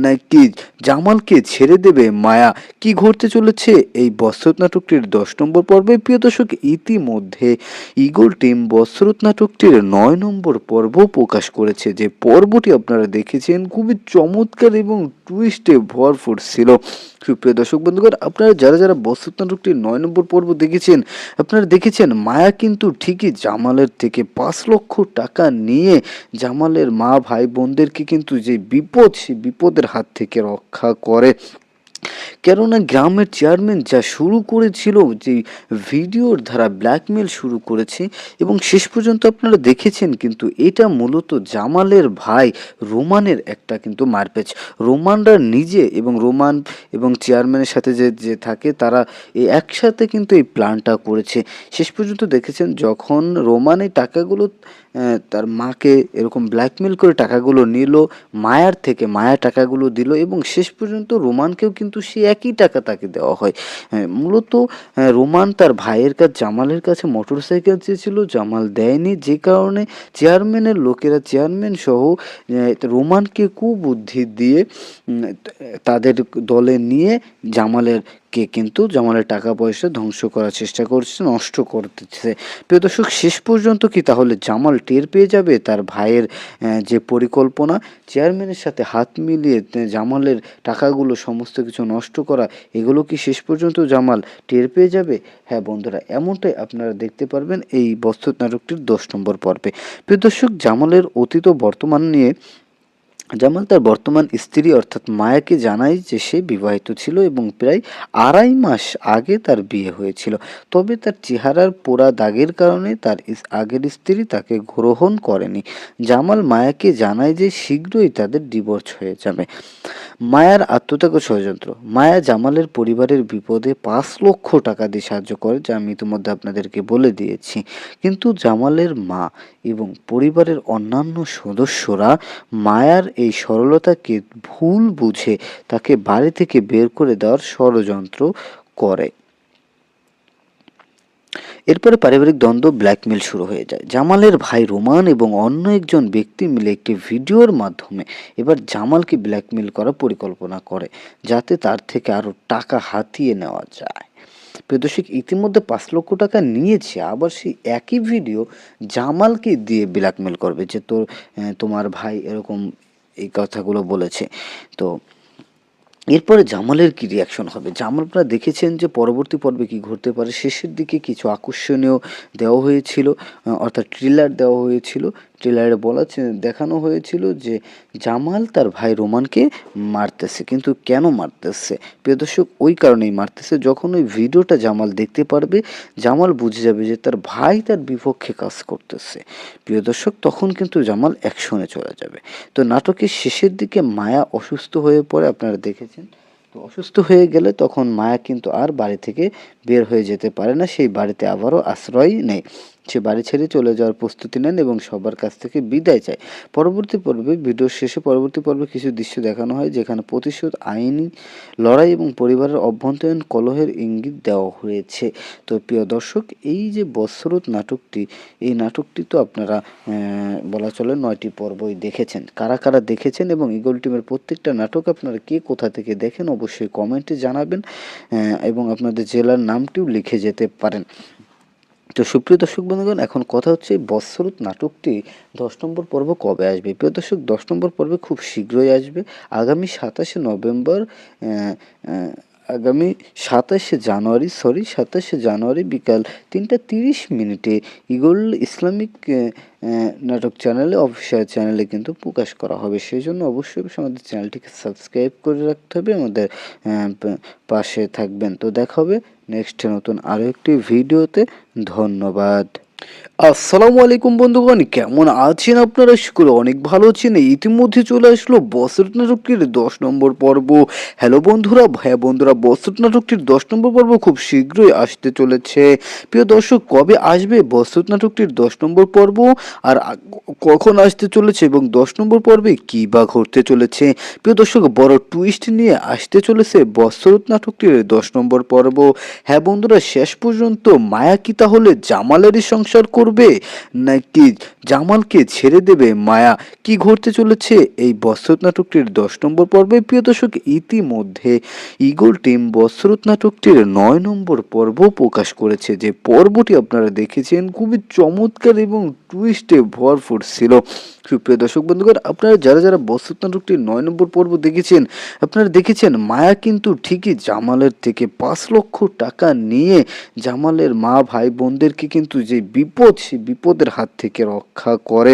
নাকি জামালকে ছেড়ে দেবে মায়া? কি ঘটতে চলেছে এই বৎসরত নাটকটির 10 নম্বর পর্বে? প্রিয় দর্শক, ইতিমধ্যে ঈগল টিম বৎসরত নাটকটির 9 নম্বর পর্ব প্রকাশ করেছে। যে পর্বটি আপনারা দেখেছেন খুবই চমৎকার এবং টুইস্টে ভরপুর ছিল। সুপ্রিয় দর্শক বন্ধুগণ, আপনারা যারা বৎসরত নাটকটির 9 নম্বর পর্ব দেখেছেন, আপনারা দেখেছেন মায়া কিন্তু ঠিকই জামালের থেকে 5 লক্ষ টাকা নিয়ে জামালের মা ভাই বোনদেরকে কিন্তু যে বিপদ, সেই বিপদের হাত থেকে রক্ষা করে। কেননা গ্রামের চেয়ারম্যান যা শুরু করেছিল, যে ভিডিওর দ্বারা ব্ল্যাকমেল শুরু করেছে এবং শেষ পর্যন্ত আপনারা দেখেছেন কিন্তু এটা মূলত জামালের ভাই রোমানের একটা কিন্তু মারপ্যাচ। রোমানরা নিজে এবং রোমান এবং চেয়ারম্যানের সাথে যে থাকে তারা একসাথে কিন্তু এই প্ল্যানটা করেছে। শেষ পর্যন্ত দেখেছেন যখন রোমান এই টাকাগুলো তার মাকে এরকম ব্ল্যাকমেল করে টাকাগুলো নিল মায়ার থেকে, মায়া টাকাগুলো দিল এবং শেষ পর্যন্ত রোমানকেও কিন্তু সে একই টাকা তাকে দেওয়া হয়। মূলত রোমান তার ভাইয়ের কাছে, জামালের কাছে মোটরসাইকেল চেয়েছিল, জামাল দেয়নি, যে কারণে চেয়ারম্যানের লোকেরা, চেয়ারম্যান সহ রোমানকে কুবুদ্ধি দিয়ে তাদের দলে নিয়ে জামালের টাকা পয়সা ধ্বংস করার চেষ্টা করছে, নষ্ট করতেছে। প্রিয় দর্শক, শেষ পর্যন্ত কি তাহলে জামাল টের পেয়ে যাবে তার ভাইয়ের যে পরিকল্পনা, চেয়ারম্যানের সাথে হাত মিলিয়ে জামালের টাকাগুলো সমস্ত কিছু নষ্ট করা, এগুলো কি শেষ পর্যন্ত জামাল টের পেয়ে যাবে? হ্যাঁ বন্ধুরা, এমনটাই আপনারা দেখতে পারবেন এই বৎসরত নাটকটির 10 নম্বর পর্বে। প্রিয় দর্শক, জামালের অতীত ও বর্তমান নিয়ে জামাল তার বর্তমান স্ত্রী অর্থাৎ মায়াকে জানায় যে সে বিবাহিত ছিল এবং প্রায় 2.5 মাস আগে তার বিয়ে হয়েছিল। তবে তার চেহারার পোড়া দাগের কারণে তার আগের স্ত্রী তাকে গ্রহণ করেনি। জামাল মায়াকে জানায় যে শীঘ্রই তাদের ডিভোর্স হয়ে যাবে। মায়ার আত্মত্যাগ ও ষড়যন্ত্র। মায়া জামালের পরিবারের বিপদে 5 লক্ষ টাকা দিয়ে সাহায্য করে, যা আমি ইতিমধ্যে আপনাদেরকে বলে দিয়েছি। কিন্তু জামালের মা এবং পরিবারের অন্যান্য সদস্যরা মায়ার এই সরলতাকে ভুল বুঝে তাকে বাড়ি থেকে বের করে দেওয়ার ষড়যন্ত্র করে। এরপরে পারিবারিক দ্বন্দ্ব, ব্ল্যাকমেল শুরু হয়ে যায়। জামালের ভাই রোমান এবং অন্য একজন ব্যক্তি মিলে একটি ভিডিওর মাধ্যমে এবার জামালকে ব্ল্যাকমেল করার পরিকল্পনা করে, যাতে তার থেকে আরও টাকা হাতিয়ে নেওয়া যায়। প্রিয় দর্শক, ইতিমধ্যে 5 লক্ষ টাকা নিয়েছে, আবার সেই একই ভিডিও জামালকে দিয়ে ব্ল্যাকমেল করবে যে তোমার ভাই এরকম এই কথাগুলো বলেছে। তো এরপরে জামালের কি রিয়াকশন হবে? জামাল, আপনারা দেখেছেন যে পরবর্তী পর্বে কি ঘটতে পারে। শেষের দিকে কিছু আকর্ষণীয় দেওয়া হয়েছিল, অর্থাৎ ট্রেলার দেওয়া হয়েছিল। ট্রেলারে দেখানো হয়েছিল যে জামাল তার ভাই রোমানকে মারতেছে। কিন্তু কেন মারতেছে প্রিয় দর্শক? ওই কারণেই মারতেছে, যখন ওই ভিডিওটা জামাল দেখতে পারবে, জামাল বুঝে যাবে যে তার ভাই তার বিপক্ষে কাজ করতেছে। প্রিয় দর্শক, তখন কিন্তু জামাল অ্যাকশনে চলে যাবে। তো নাটকের শেষের দিকে মায়া অসুস্থ হয়ে পড়ে, আপনারা দেখেছেন। তো অসুস্থ হয়ে গেলে তখন মায়া কিন্তু আর বাড়ি থেকে বের হয়ে যেতে পারে না, সেই বাড়িতে আবারও আশ্রয় নেয়। সে বাড়ি ছেড়ে চলে যাওয়ার প্রস্তুতি নেন এবং সবার কাছ থেকে বিদায় চায়। পরবর্তী পর্বে কিছু দৃশ্য দেখানো হয় যেখানে প্রতিশোধ, আইনি লড়াই এবং পরিবারের অভ্যন্তরীণ কলহের ইঙ্গিত দেওয়া হয়েছে। তো প্রিয় দর্শক, এই যে বৎসরত নাটকটি, এই নাটকটি তো আপনারা বলা চলে 9টি পর্বই দেখেছেন। কারা কারা দেখেছেন এবং ঈগল টিমের প্রত্যেকটা নাটক আপনারা কে কোথা থেকে দেখেন অবশ্যই কমেন্টে জানাবেন, এবং আপনাদের জেলার নামটিও লিখে যেতে পারেন। তো সুপ্রিয় দর্শক বন্ধুগণ, এখন কথা হচ্ছে বৎসরত নাটকটি 10 নম্বর পর্ব কবে আসবে। প্রিয় দর্শক, 10 নম্বর পর্বে খুব শীঘ্রই আসবে। আগামী 27শে নভেম্বর, আগামী 27শে জানুয়ারি বিকাল 3:30 ঈগল ইসলামিক নাটক চ্যানেলে, অফিসিয়াল চ্যানেলে কিন্তু প্রকাশ করা হবে। সেই জন্য অবশ্যই আমাদের চ্যানেলটিকে সাবস্ক্রাইব করে রাখতে হবে, আমাদের পাশে থাকবেন। তো দেখা হবে নেক্সট নতুন আরও একটি ভিডিওতে। ধন্যবাদ। আসসালামু আলাইকুম বন্ধুগণ, কেমন আছেন আপনারা? শুক্র অনেক ভালো আছেন। ইতিমধ্যে চলে আসলো বৎসরত নাটকটির 10 নম্বর পর্ব। হ্যালো বন্ধুরা, বৎসরত নাটকটির 10 নম্বর পর্ব খুব শীঘ্রই আসতে চলেছে। প্রিয় দর্শক, কবে আসবে বৎসরত নাটকটির 10 নম্বর পর্ব, আর কখন আসতে চলেছে এবং 10 নম্বর পর্বে কী বা ঘটতে চলেছে? প্রিয় দর্শক, বড় টুইস্ট নিয়ে আসতে চলেছে বৎসরত নাটকটির 10 নম্বর পর্ব। হ্যাঁ বন্ধুরা, শেষ পর্যন্ত মায়া কি তাহলে জামালেরই সংসার করবে, নাকি জামালকে ছেড়ে দেবে মায়া? কি ঘটতে চলেছে এই বৎসরত নাটকটির 10 নম্বর পর্বে? প্রিয় দর্শক, ইতিমধ্যে ঈগল টিম বৎসরত নাটকটির 9 নম্বর পর্ব প্রকাশ করেছে। যে পর্বটি আপনারা দেখেছেন খুবই চমৎকার এবং টুইস্টে ভরপুর ছিল। সুপ্রিয় দর্শক বন্ধুগণ, আপনারা যারা বৎসরত নাটকটির 9 নম্বর পর্ব দেখেছেন, আপনারা দেখেছেন মায়া কিন্তু ঠিকই জামালের থেকে 5 লক্ষ টাকা নিয়ে জামালের মা ভাই বোনদেরকে কিন্তু যে বিপদ, সেই বিপদের হাত থেকে রক্ষা করে।